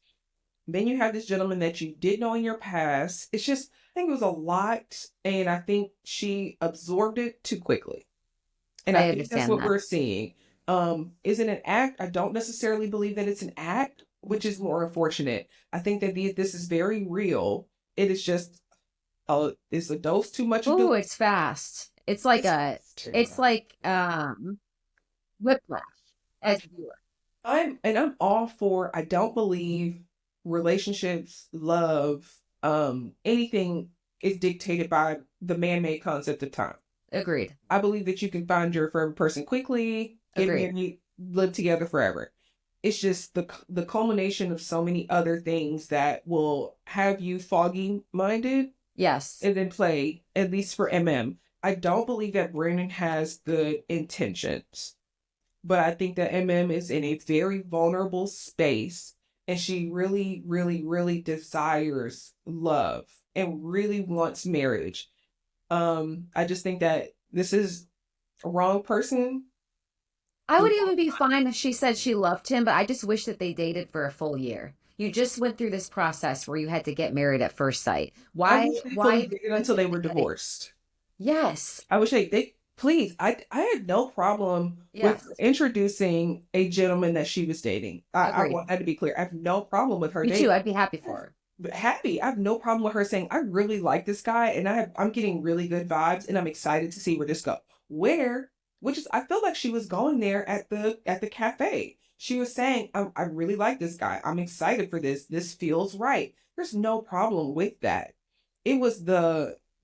Then you have this gentleman that you did know in your past. It's just, I think it was a lot. And I think she absorbed it too quickly. And I think that's what we're seeing. Is it an act? I don't necessarily believe that it's an act, which is more unfortunate. I think that this is very real. It is just, it's a dose too much. Oh, it's fast. It's like whiplash as a viewer. I'm all for, I don't believe relationships, love, anything is dictated by the man-made concept of time. Agreed. I believe that you can find your forever person quickly, get married, live together forever. It's just the culmination of so many other things that will have you foggy-minded. Yes. And then play, at least for MM. I don't believe that Brandon has good intentions. But I think that MM is in a very vulnerable space. And she really, really, really desires love and really wants marriage. I just think that this is a wrong person. I would even be fine if she said she loved him, but I just wish that they dated for a full year. You just went through this process where you had to get married at first sight. Why dated until they were divorced? Yes. I wish they please. I had no problem with introducing a gentleman that she was dating. I want that to be clear. I have no problem with her dating. Me too. I'd be happy for her. But happy. I have no problem with her saying, I really like this guy and I'm getting really good vibes and I'm excited to see where this goes. I feel like she was going there at the cafe. She was saying, I really like this guy. I'm excited for this. This feels right. There's no problem with that. It was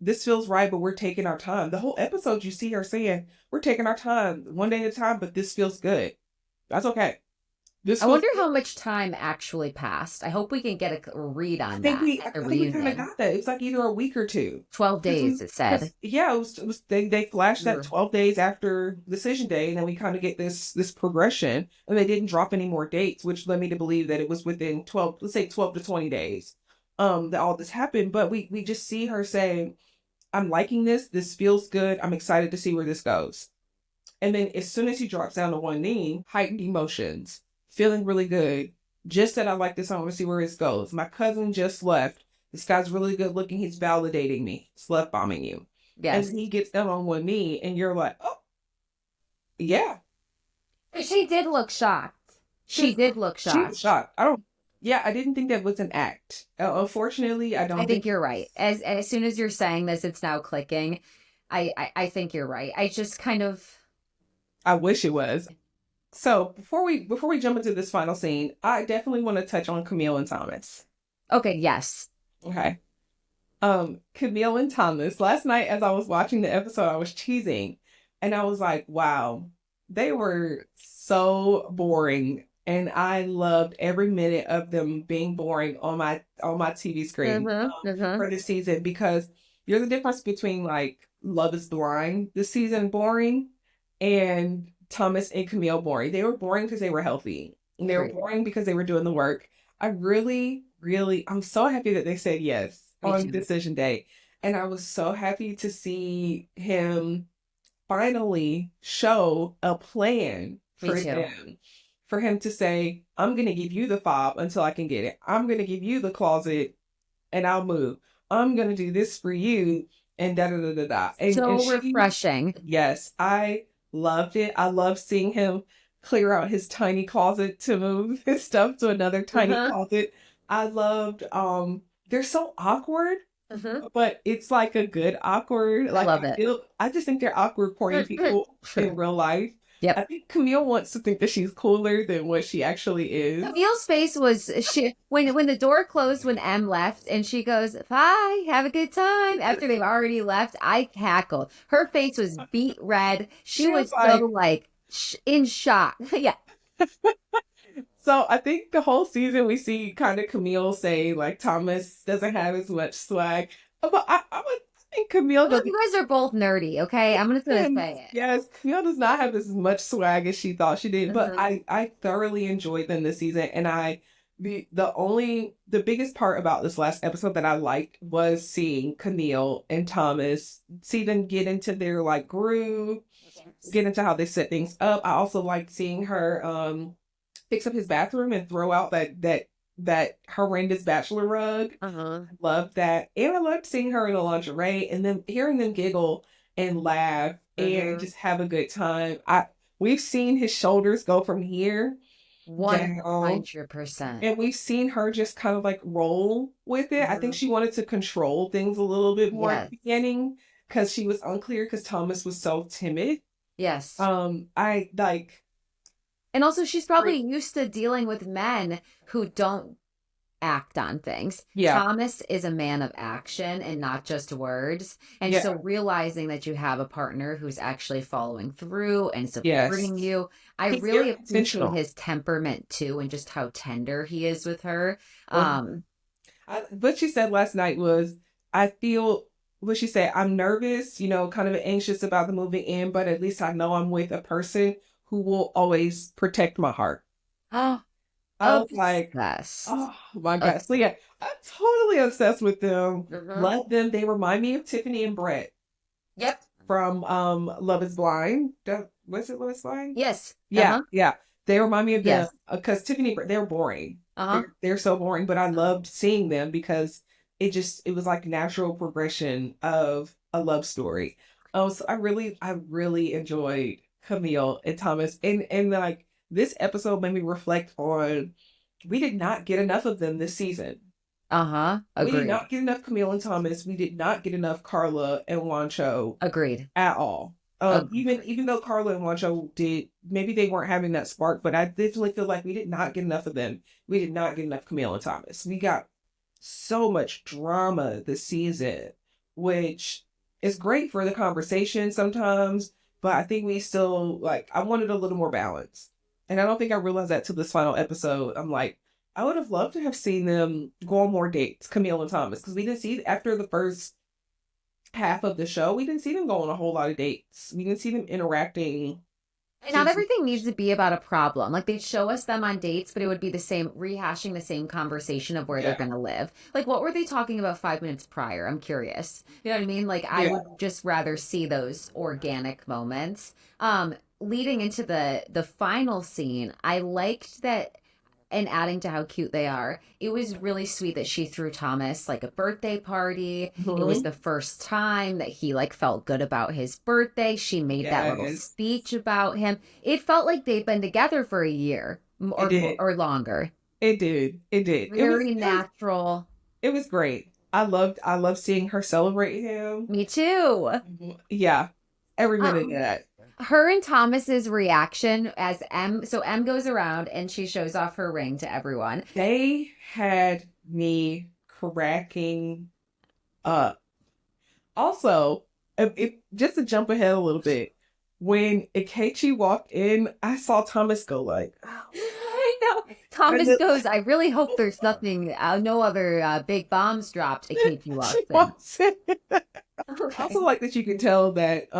this feels right, but we're taking our time. The whole episode you see her saying, we're taking our time, one day at a time, but this feels good. That's okay. I wonder how much time actually passed. I hope we can get a read on that. I think we kind of got that. It's like either a week or two. 12 days, it said. Yeah, it was they flashed that 12 days after decision day, and then we kind of get this progression, and they didn't drop any more dates, which led me to believe that it was within 12 to 20 days that all this happened. But we just see her saying, I'm liking this. This feels good. I'm excited to see where this goes. And then as soon as he drops down to one knee, heightened emotions. Feeling really good. Just that I like this. I want to see where this goes. My cousin just left. This guy's really good looking. He's validating me. Slut bombing you. Yes. And he gets down on one knee and you're like, oh, yeah. She did look shocked. She did look shocked. She was shocked. I didn't think that was an act. Unfortunately, I think you're right. As soon as you're saying this, it's now clicking. I think you're right. I just kind of. I wish it was. So before we jump into this final scene, I definitely want to touch on Camille and Thomas. Okay, yes. Okay. Camille and Thomas. Last night as I was watching the episode, I was cheesing and I was like, wow, they were so boring. And I loved every minute of them being boring on my TV screen for this season, because there's a difference between like Love is Blind this season boring and Thomas and Camille boring. They were boring because they were healthy. And they were boring because they were doing the work. I really, really, I'm so happy that they said yes on decision day. And I was so happy to see him finally show a plan for them. For him to say, I'm going to give you the fob until I can get it. I'm going to give you the closet and I'll move. I'm going to do this for you and da-da-da-da-da. So refreshing. Yes, I loved it. I loved seeing him clear out his tiny closet to move his stuff to another tiny closet. I loved, they're so awkward, but it's like a good awkward. Like, I love it. I just think they're awkward, corny people in real life. Yep. I think Camille wants to think that she's cooler than what she actually is. Camille's face was when the door closed when M left and she goes, "Bye, have a good time." After they've already left, I cackled. Her face was beet red. She was so like in shock. Yeah. So I think the whole season we see kind of Camille say like Thomas doesn't have as much swag, but I would think Camille does. You guys are both nerdy, okay? I'm just gonna say it. Yes, Camille does not have as much swag as she thought she did, but I thoroughly enjoyed them this season, and the biggest part about this last episode that I liked was seeing Camille and Thomas, see them get into their like groove, get into how they set things up. I also liked seeing her fix up his bathroom and throw out that horrendous bachelor rug. Loved that. And I loved seeing her in a lingerie and then hearing them giggle and laugh and just have a good time. We've seen his shoulders go from here 100%. And we've seen her just kind of like roll with it. I think she wanted to control things a little bit more at the beginning because she was unclear because Thomas was so timid. Yes. I like. And also, she's probably used to dealing with men who don't act on things. Yeah. Thomas is a man of action and not just words. And so realizing that you have a partner who's actually following through and supporting you. I really appreciate his temperament too and just how tender he is with her. What she said last night was, I feel, what she said, I'm nervous, kind of anxious about the moving in, but at least I know I'm with a person who will always protect my heart. I was like, oh my God. So yeah, I'm totally obsessed with them. Love them. They remind me of Tiffany and Brett. Yep. From Love is Blind. Was it Love is Blind? Yes. Yeah. Yeah. They remind me of them. Because Tiffany and Brett, they're boring. They're so boring, but I loved seeing them because it was like natural progression of a love story. So I really enjoyed Camille and Thomas, and like this episode made me reflect on, we did not get enough of them this season. Agreed. We did not get enough Camille and Thomas. We did not get enough Carla and Juancho. Agreed. At all. Even though Carla and Juancho maybe they weren't having that spark, but I definitely feel like we did not get enough of them. We did not get enough Camille and Thomas. We got so much drama this season, which is great for the conversation sometimes. But I think we still, I wanted a little more balance. And I don't think I realized that till this final episode. I'm like, I would have loved to have seen them go on more dates, Camille and Thomas. Because we didn't see, after the first half of the show, we didn't see them go on a whole lot of dates. We didn't see them interacting. And not everything needs to be about a problem. Like, they'd show us them on dates, but it would be rehashing the same conversation of where they're going to live. Like, what were they talking about 5 minutes prior? I'm curious. You know what I mean? Like, I would just rather see those organic moments. Leading into the final scene, I liked that, and adding to how cute they are, it was really sweet that she threw Thomas like a birthday party. It was the first time that he felt good about his birthday. She made that little speech about him. It felt like they'd been together for a year or longer. It did. Very natural. It was great. I loved seeing her celebrate him. Me too. Yeah. Every minute of that. her and Thomas's reaction as M goes around and she shows off her ring to everyone. They had me cracking up. Also, just to jump ahead a little bit, when Akechi walked in, I saw Thomas go like, oh. I know. Thomas goes, I really hope there's nothing, no other big bombs dropped. Akechi walks in. Okay. I also like that you can tell that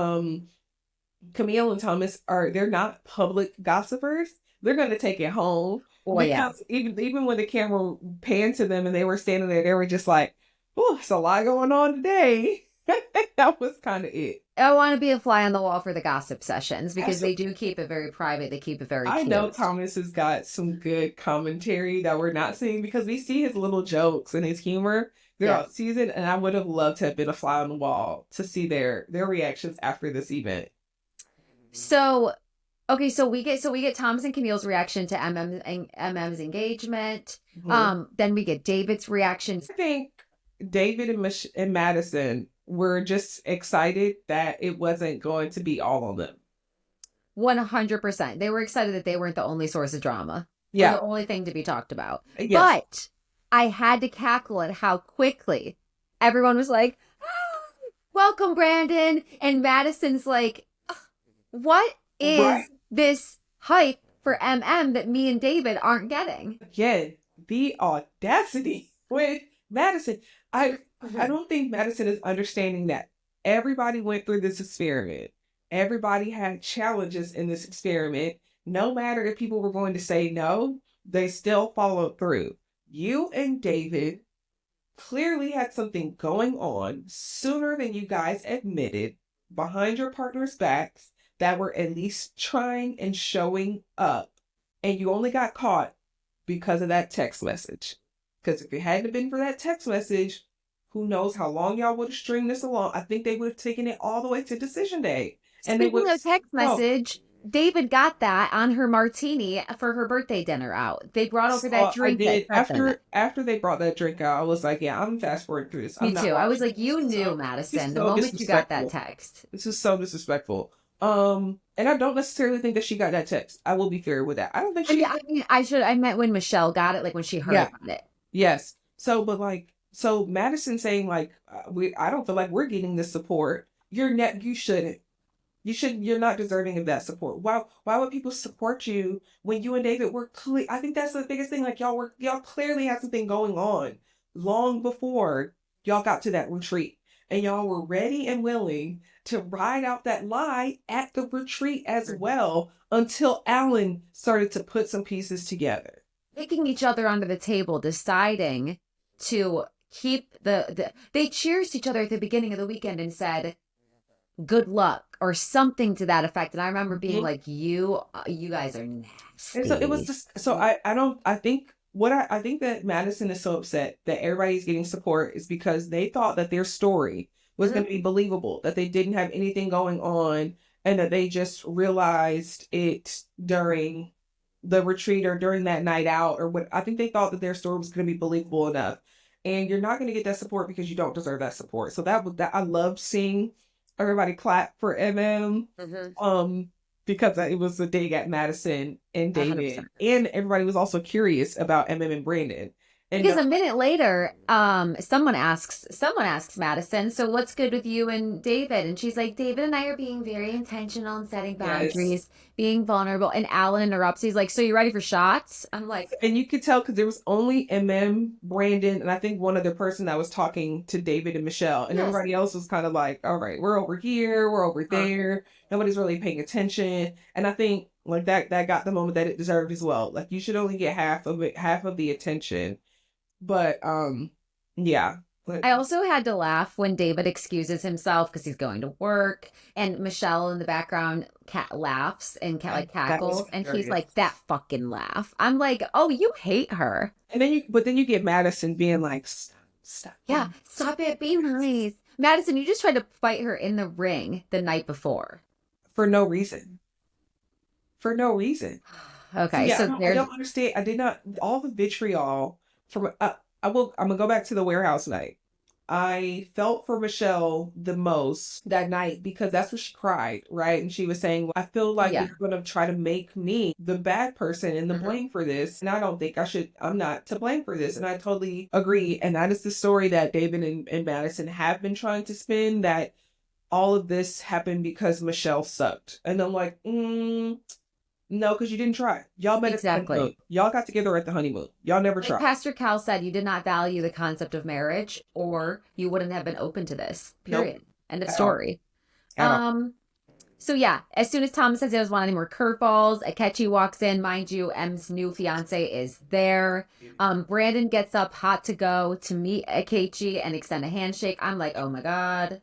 Camille and Thomas they're not public gossipers. They're going to take it home. Oh, yeah. Even when the camera panned to them and they were standing there, they were just like, oh, there's a lot going on today. That was kind of it. I want to be a fly on the wall for the gossip sessions because they do keep it very private. They keep it very cute. I know Thomas has got some good commentary that we're not seeing because we see his little jokes and his humor throughout season, and I would have loved to have been a fly on the wall to see their reactions after this event. So, okay, so we get Thomas and Camille's reaction to MM's engagement. Mm-hmm. Then we get David's reaction. I think David and Madison were just excited that it wasn't going to be all on them. 100%. They were excited that they weren't the only source of drama. Yeah. The only thing to be talked about. Yes. But I had to cackle at how quickly everyone was like, oh, welcome, Brandon. And Madison's like, what is this hype for MM that me and David aren't getting? Again, the audacity with Madison. I don't think Madison is understanding that everybody went through this experiment. Everybody had challenges in this experiment. No matter if people were going to say no, they still followed through. You and David clearly had something going on sooner than you guys admitted behind your partner's backs that were at least trying and showing up. And you only got caught because of that text message. Because if it hadn't been for that text message, who knows how long y'all would have stringed this along. I think they would have taken it all the way to decision day. And speaking of text message, David got that on her martini for her birthday dinner out. They brought over that drink. After they brought that drink out, I was like, yeah, I'm fast forwarding through this. Me too. I was like, you knew, Madison, the moment you got that text. This is so disrespectful. And I don't necessarily think that she got that text. I will be fair with that. I don't think she... I meant when Michelle got it, like when she heard about it. Yes. So Madison saying like, I don't feel like we're getting this support. You shouldn't. You're not deserving of that support. Why would people support you when you and David were clear? I think that's the biggest thing. Like y'all clearly had something going on long before y'all got to that retreat. And y'all were ready and willing to ride out that lie at the retreat as well until Alan started to put some pieces together. Picking each other under the table, deciding to keep they cheersed each other at the beginning of the weekend and said, good luck or something to that effect. And I remember being like, you guys are nasty. And so it was just, so I think that Madison is so upset that everybody's getting support is because they thought that their story was going to be believable, that they didn't have anything going on and that they just realized it during the retreat or during that night out or what. I think they thought that their story was going to be believable enough, and you're not going to get that support because you don't deserve that support. So that I loved seeing everybody clap for because it was a dig at Madison and David, 100%. And everybody was also curious about and Brandon. And because a minute later, someone asks Madison, so what's good with you and David? And she's like, David and I are being very intentional and setting boundaries, being vulnerable. And Alan interrupts. He's like, so you ready for shots? I'm like... And you could tell because there was only Brandon, and I think one other person that was talking to David and Michelle. And everybody else was kind of like, all right, we're over here, we're over there. Nobody's really paying attention. And I think like that got the moment that it deserved as well. Like you should only get half of the attention. But, yeah. I also had to laugh when David excuses himself because he's going to work, and Michelle in the background laughs and cackles, and he's like, that fucking laugh. I'm like, oh, you hate her. And then you get Madison being like, stop. Yeah, stop it, be nice. Madison, you just tried to fight her in the ring the night before. For no reason. Okay, so I don't understand. I did not, all the vitriol from, I'm going to go back to the warehouse night. I felt for Michelle the most that night because that's what she cried, right? And she was saying, I feel like you're going to try to make me the bad person and the blame for this. And I don't think I'm not to blame for this. And I totally agree. And that is the story that David and Madison have been trying to spin, that all of this happened because Michelle sucked. And I'm like, no, because you didn't try. Y'all met at the honeymoon. Y'all got together at the honeymoon. Y'all never tried. Pastor Cal said you did not value the concept of marriage, or you wouldn't have been open to this. Period. Nope. End of story. So yeah, as soon as Thomas says he doesn't want any more curveballs, Akechi walks in. Mind you, M's new fiance is there. Brandon gets up hot to go to meet Akechi and extend a handshake. I'm like, oh my God.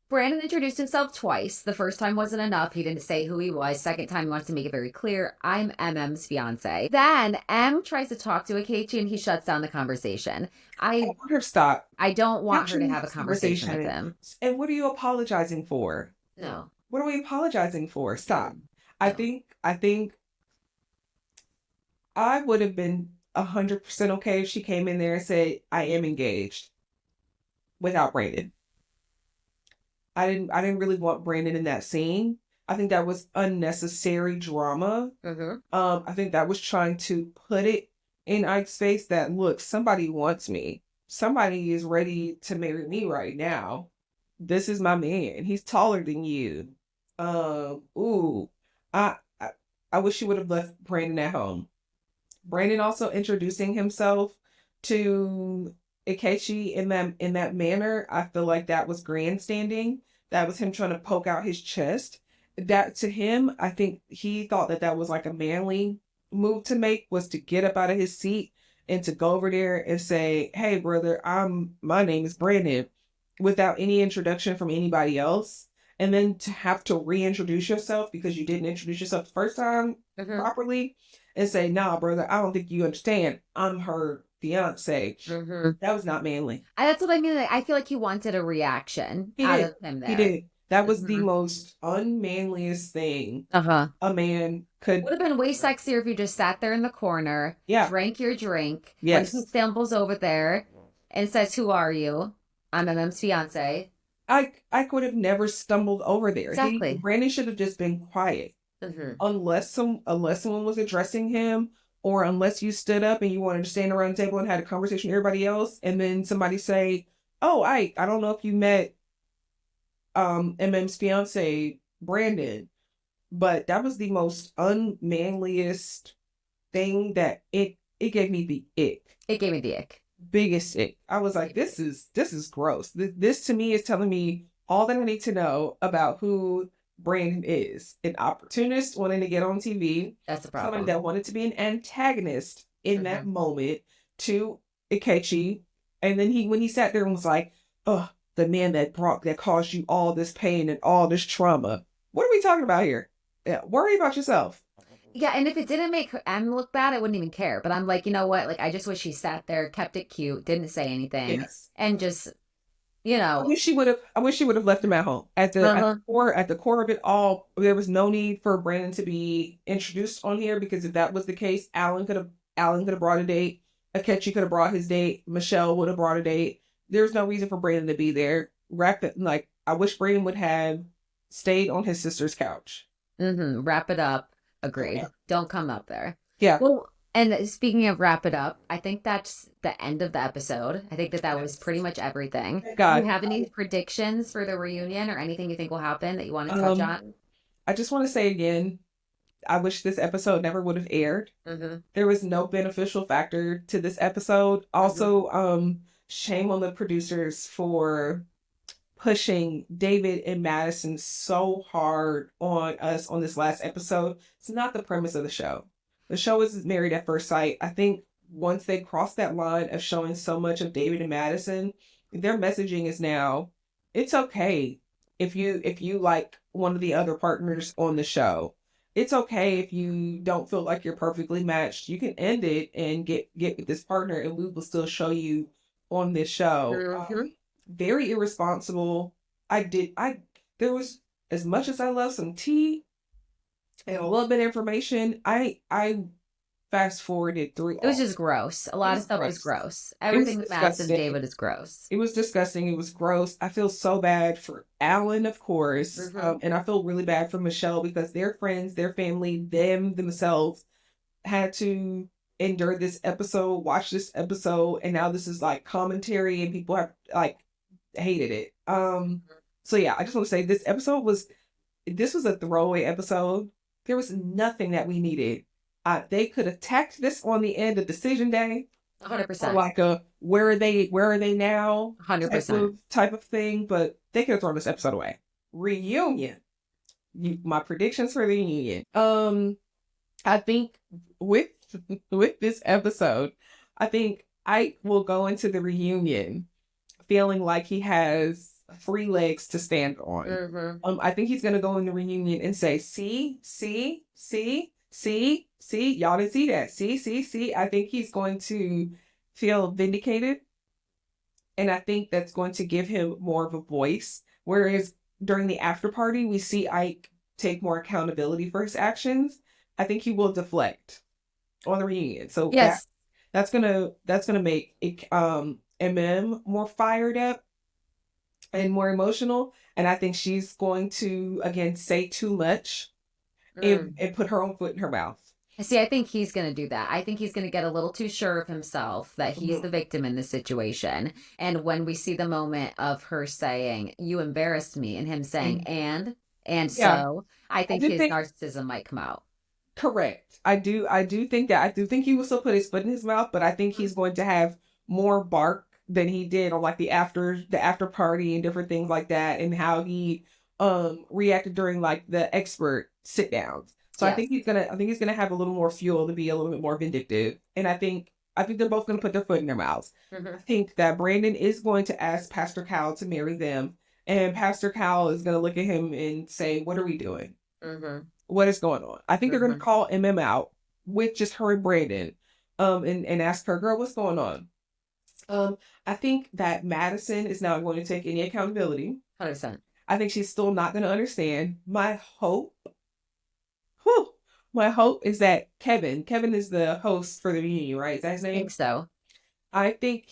Brandon introduced himself twice. The first time wasn't enough. He didn't say who he was. Second time, he wants to make it very clear. I'm MM's fiance. Then M tries to talk to Akechi and he shuts down the conversation. I want her to stop. I don't want her to have a conversation with him. And what are you apologizing for? No. What are we apologizing for? Stop. No. I think I would have been 100% okay if she came in there and said, I am engaged without Brandon. I didn't really want Brandon in that scene. I think that was unnecessary drama. I think that was trying to put it in Ike's face that, look, somebody wants me. Somebody is ready to marry me right now. This is my man. He's taller than you. I wish you would have left Brandon at home. Brandon also introducing himself to Akechi in that manner, I feel like that was grandstanding. That was him trying to poke out his chest. That, to him, I think he thought that was like a manly move to make, was to get up out of his seat and to go over there and say, hey brother, my name is Brandon, without any introduction from anybody else. And then to have to reintroduce yourself because you didn't introduce yourself the first time properly, and say, nah, brother, I don't think you understand. I'm her fiance. That was not manly. That's what I mean. I feel like he wanted a reaction out of him there. He did. That was the most unmanliest thing a man could. Would have been way sexier if you just sat there in the corner, drank your drink. Yes. When he stumbles over there and says, who are you? I'm MM's fiance. I could have never stumbled over there. Exactly. Brandon should have just been quiet. Unless someone was addressing him, or unless you stood up and you wanted to stand around the table and had a conversation with everybody else, and then somebody say, oh, I don't know if you met MM's fiance, Brandon, but that was the most unmanliest thing that it gave me the ick. It gave me the ick. Biggest ick. I was like, this is gross. This to me is telling me all that I need to know about who Brandon is. An opportunist wanting to get on TV. That's a problem. Someone that wanted to be an antagonist in that moment to Akechi. And then when he sat there and was like, oh, the man that caused you all this pain and all this trauma. What are we talking about here? Yeah, worry about yourself. Yeah, and if it didn't make M look bad, I wouldn't even care. But I'm like, you know what? Like, I just wish she sat there, kept it cute, didn't say anything, and just, you know. I wish she would have left him at home. At the core of it all, there was no need for Brandon to be introduced on here, because if that was the case, Alan could have brought a date. Akechi could have brought his date. Michelle would have brought a date. There's no reason for Brandon to be there. I wish Brandon would have stayed on his sister's couch. Wrap it up. Agreed. Yeah. Don't come up there. Yeah. Well, and speaking of wrap it up, I think that's the end of the episode. I think that was pretty much everything. God. Do you have any predictions for the reunion or anything you think will happen that you want to touch on? I just want to say again, I wish this episode never would have aired. There was no beneficial factor to this episode. Also, shame on the producers for pushing David and Madison so hard on us on this last episode. It's not the premise of the show. The show is Married at First Sight. I think once they cross that line of showing so much of David and Madison, their messaging is now, it's okay if you like one of the other partners on the show. It's okay if you don't feel like you're perfectly matched. You can end it and get with this partner, and we will still show you on this show. Very irresponsible. There was, as much as I love some tea and a little bit of information, I fast forwarded through. It was just gross. A lot of stuff was gross. Everything with Madison David is gross. It was disgusting. It was gross. I feel so bad for Alan, of course. And I feel really bad for Michelle because their friends, their family, themselves had to endure this episode, watch this episode, and now this is like commentary and people have like hated it. So yeah, I just want to say this was a throwaway episode. There was nothing that we needed. They could have tacked this on the end of decision day. 100%. Like where are they now? 100% type of thing, but they could have thrown this episode away. Reunion. My predictions for the reunion. I think with this episode, I think Ike will go into the reunion feeling like he has 3 legs to stand on. I think he's gonna go in the reunion and say, see, y'all didn't see that. See. I think he's going to feel vindicated. And I think that's going to give him more of a voice. Whereas during the after party, we see Ike take more accountability for his actions. I think he will deflect on the reunion. So yes, that's gonna make it, MM more fired up and more emotional. And I think she's going to, again, say too much and put her own foot in her mouth. See, I think he's going to do that. I think he's going to get a little too sure of himself that he's the victim in this situation. And when we see the moment of her saying, you embarrassed me, and him saying, so, I think his narcissism might come out. Correct. I do think that. I do think he will still put his foot in his mouth, but I think he's going to have more bark than he did on like the after party and different things like that, and how he reacted during like the expert sit downs. So yes. I think he's gonna have a little more fuel to be a little bit more vindictive. And I think they're both gonna put their foot in their mouths. I think that Brandon is going to ask Pastor Cal to marry them, and Pastor Cal is gonna look at him and say, what are we doing? What is going on? I think they're gonna call MM out with just her and Brandon, and ask her, girl, what's going on? I think that Madison is not going to take any accountability. 100%. I think she's still not going to understand. My hope is that Kevin is the host for the reunion, right? Is that his name? I think so. I think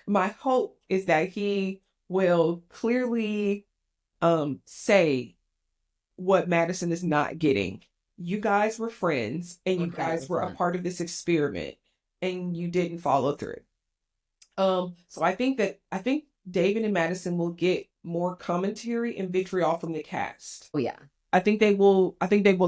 my hope is that he will clearly say what Madison is not getting. You guys were friends and you guys were a part of this experiment and you didn't follow through. So I think David and Madison will get more commentary and vitriol from the cast. Oh yeah. I think they will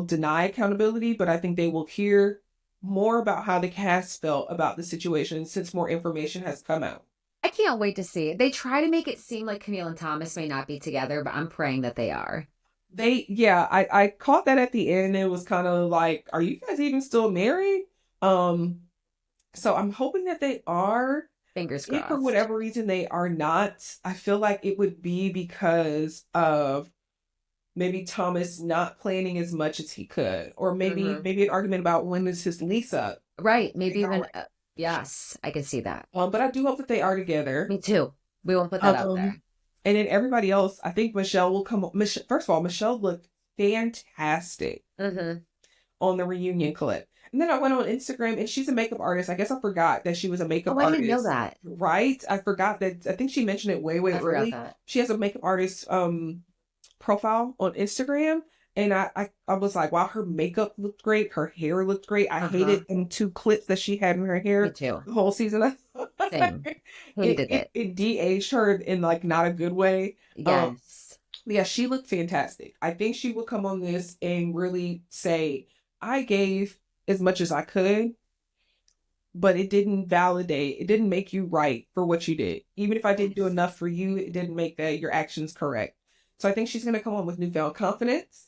deny accountability, but I think they will hear more about how the cast felt about the situation since more information has come out. I can't wait to see it. They try to make it seem like Camille and Thomas may not be together, but I'm praying that they are. I caught that at the end. It was kind of like, are you guys even still married? So I'm hoping that they are. Fingers crossed. If for whatever reason they are not, I feel like it would be because of maybe Thomas not planning as much as he could, or maybe an argument about when is his lease up. Right. Maybe even yes, I can see that. But I do hope that they are together. Me too. We won't put that out there. And then everybody else, I think Michelle will come. First of all, Michelle looked fantastic on the reunion clip. And then I went on Instagram, and she's a makeup artist. I guess I forgot that she was a makeup artist. I didn't know that. Right? I forgot that. I think she mentioned it way early. She has a makeup artist profile on Instagram. And I was like, wow, her makeup looked great. Her hair looked great. I hated them 2 clips that she had in her hair. Me too. The whole season. Same. Hated it. It de-aged her in like not a good way. Yes. Yeah, she looked fantastic. I think she will come on this and really say, I gave as much as I could, but it didn't make you right for what you did. Even if I didn't do enough for you, it didn't make your actions correct. So I think she's going to come on with newfound confidence.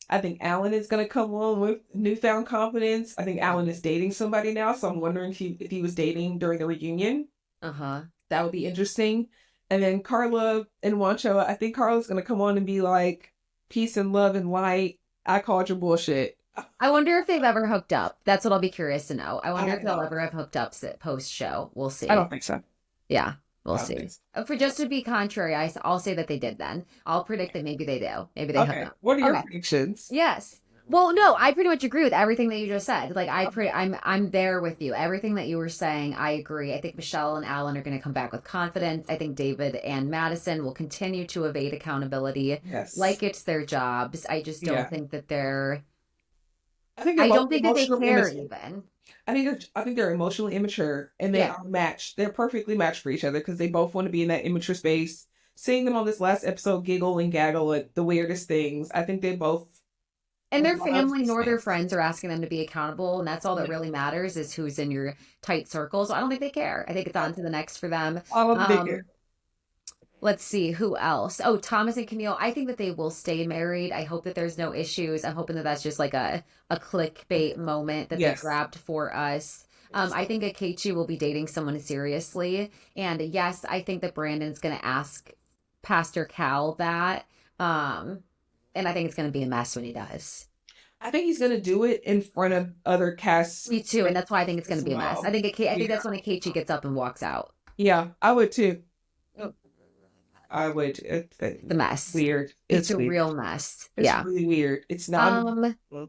I think Alan is going to come on with newfound confidence. I think Alan is dating somebody now, so I'm wondering if he was dating during the reunion. That would be interesting. And then Carla and Juancho, I think Carla's going to come on and be like, peace and love and light. I called your bullshit. I wonder if they've ever hooked up. That's what I'll be curious to know. I wonder if they'll ever have hooked up post-show. We'll see. I don't think so. Yeah, we'll see. For just to be contrary, I'll say that they did then. I'll predict that maybe they do. Maybe they hook up. What are your predictions? Yes. Well, no, I pretty much agree with everything that you just said. Like I'm there with you. Everything that you were saying, I agree. I think Michelle and Alan are going to come back with confidence. I think David and Madison will continue to evade accountability. Yes. Like it's their jobs. I just don't think that they're I don't think that they care even. I think they're emotionally immature, and they are matched. They're perfectly matched for each other because they both want to be in that immature space. Seeing them on this last episode giggle and gaggle at the weirdest things, I think they both. And their family nor their friends are asking them to be accountable, and that's all that really matters is who's in your tight circle. So I don't think they care. I think it's on to the next for them. Let's see, who else? Oh, Thomas and Camille. I think that they will stay married. I hope that there's no issues. I'm hoping that that's just like a clickbait moment that they grabbed for us. I think Akechi will be dating someone seriously. And yes, I think that Brandon's going to ask Pastor Cal that. And I think it's going to be a mess when he does. I think he's going to do it in front of other casts. Me too, and that's why I think it's going to be a mess. I think that's when Akechi gets up and walks out. Yeah, I would too. I would. The mess. Weird. It's a real mess. It's really weird. It's not.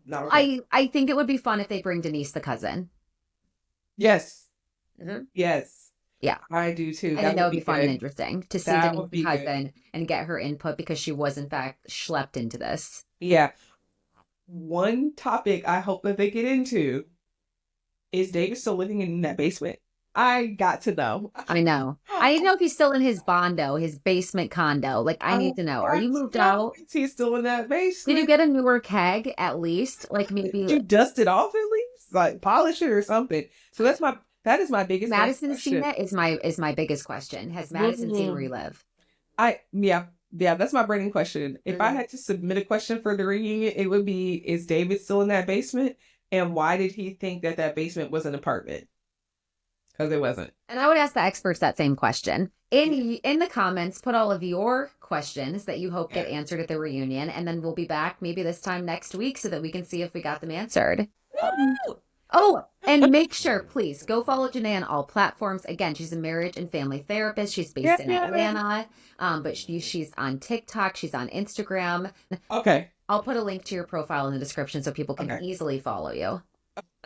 Not okay. I think it would be fun if they bring Denise, the cousin. Yes. Mm-hmm. Yes. Yeah, I do too. I think that would be fun and interesting to see Denise's cousin and get her input because she was in fact schlepped into this. Yeah. One topic I hope that they get into is David still living in that basement. I got to know. I know. I need to know if he's still in his bondo, his basement condo. Like, I need to know. Are you moved out? He's still in that basement. Did you get a newer keg at least? Like maybe Did you dust it off at least? Like polish it or something. So that is my biggest question. Madison seen it is my biggest question. Has Madison seen Relive? Yeah, that's my burning question. If I had to submit a question for the reunion, it would be, is David still in that basement? And why did he think that basement was an apartment? Because it wasn't. And I would ask the experts that same question. In the comments, put all of your questions that you hope get answered at the reunion, and then we'll be back maybe this time next week so that we can see if we got them answered. Oh, and make sure, please, go follow Janae on all platforms. Again, she's a marriage and family therapist. She's based in Atlanta, but she's on TikTok. She's on Instagram. Okay. I'll put a link to your profile in the description so people can easily follow you.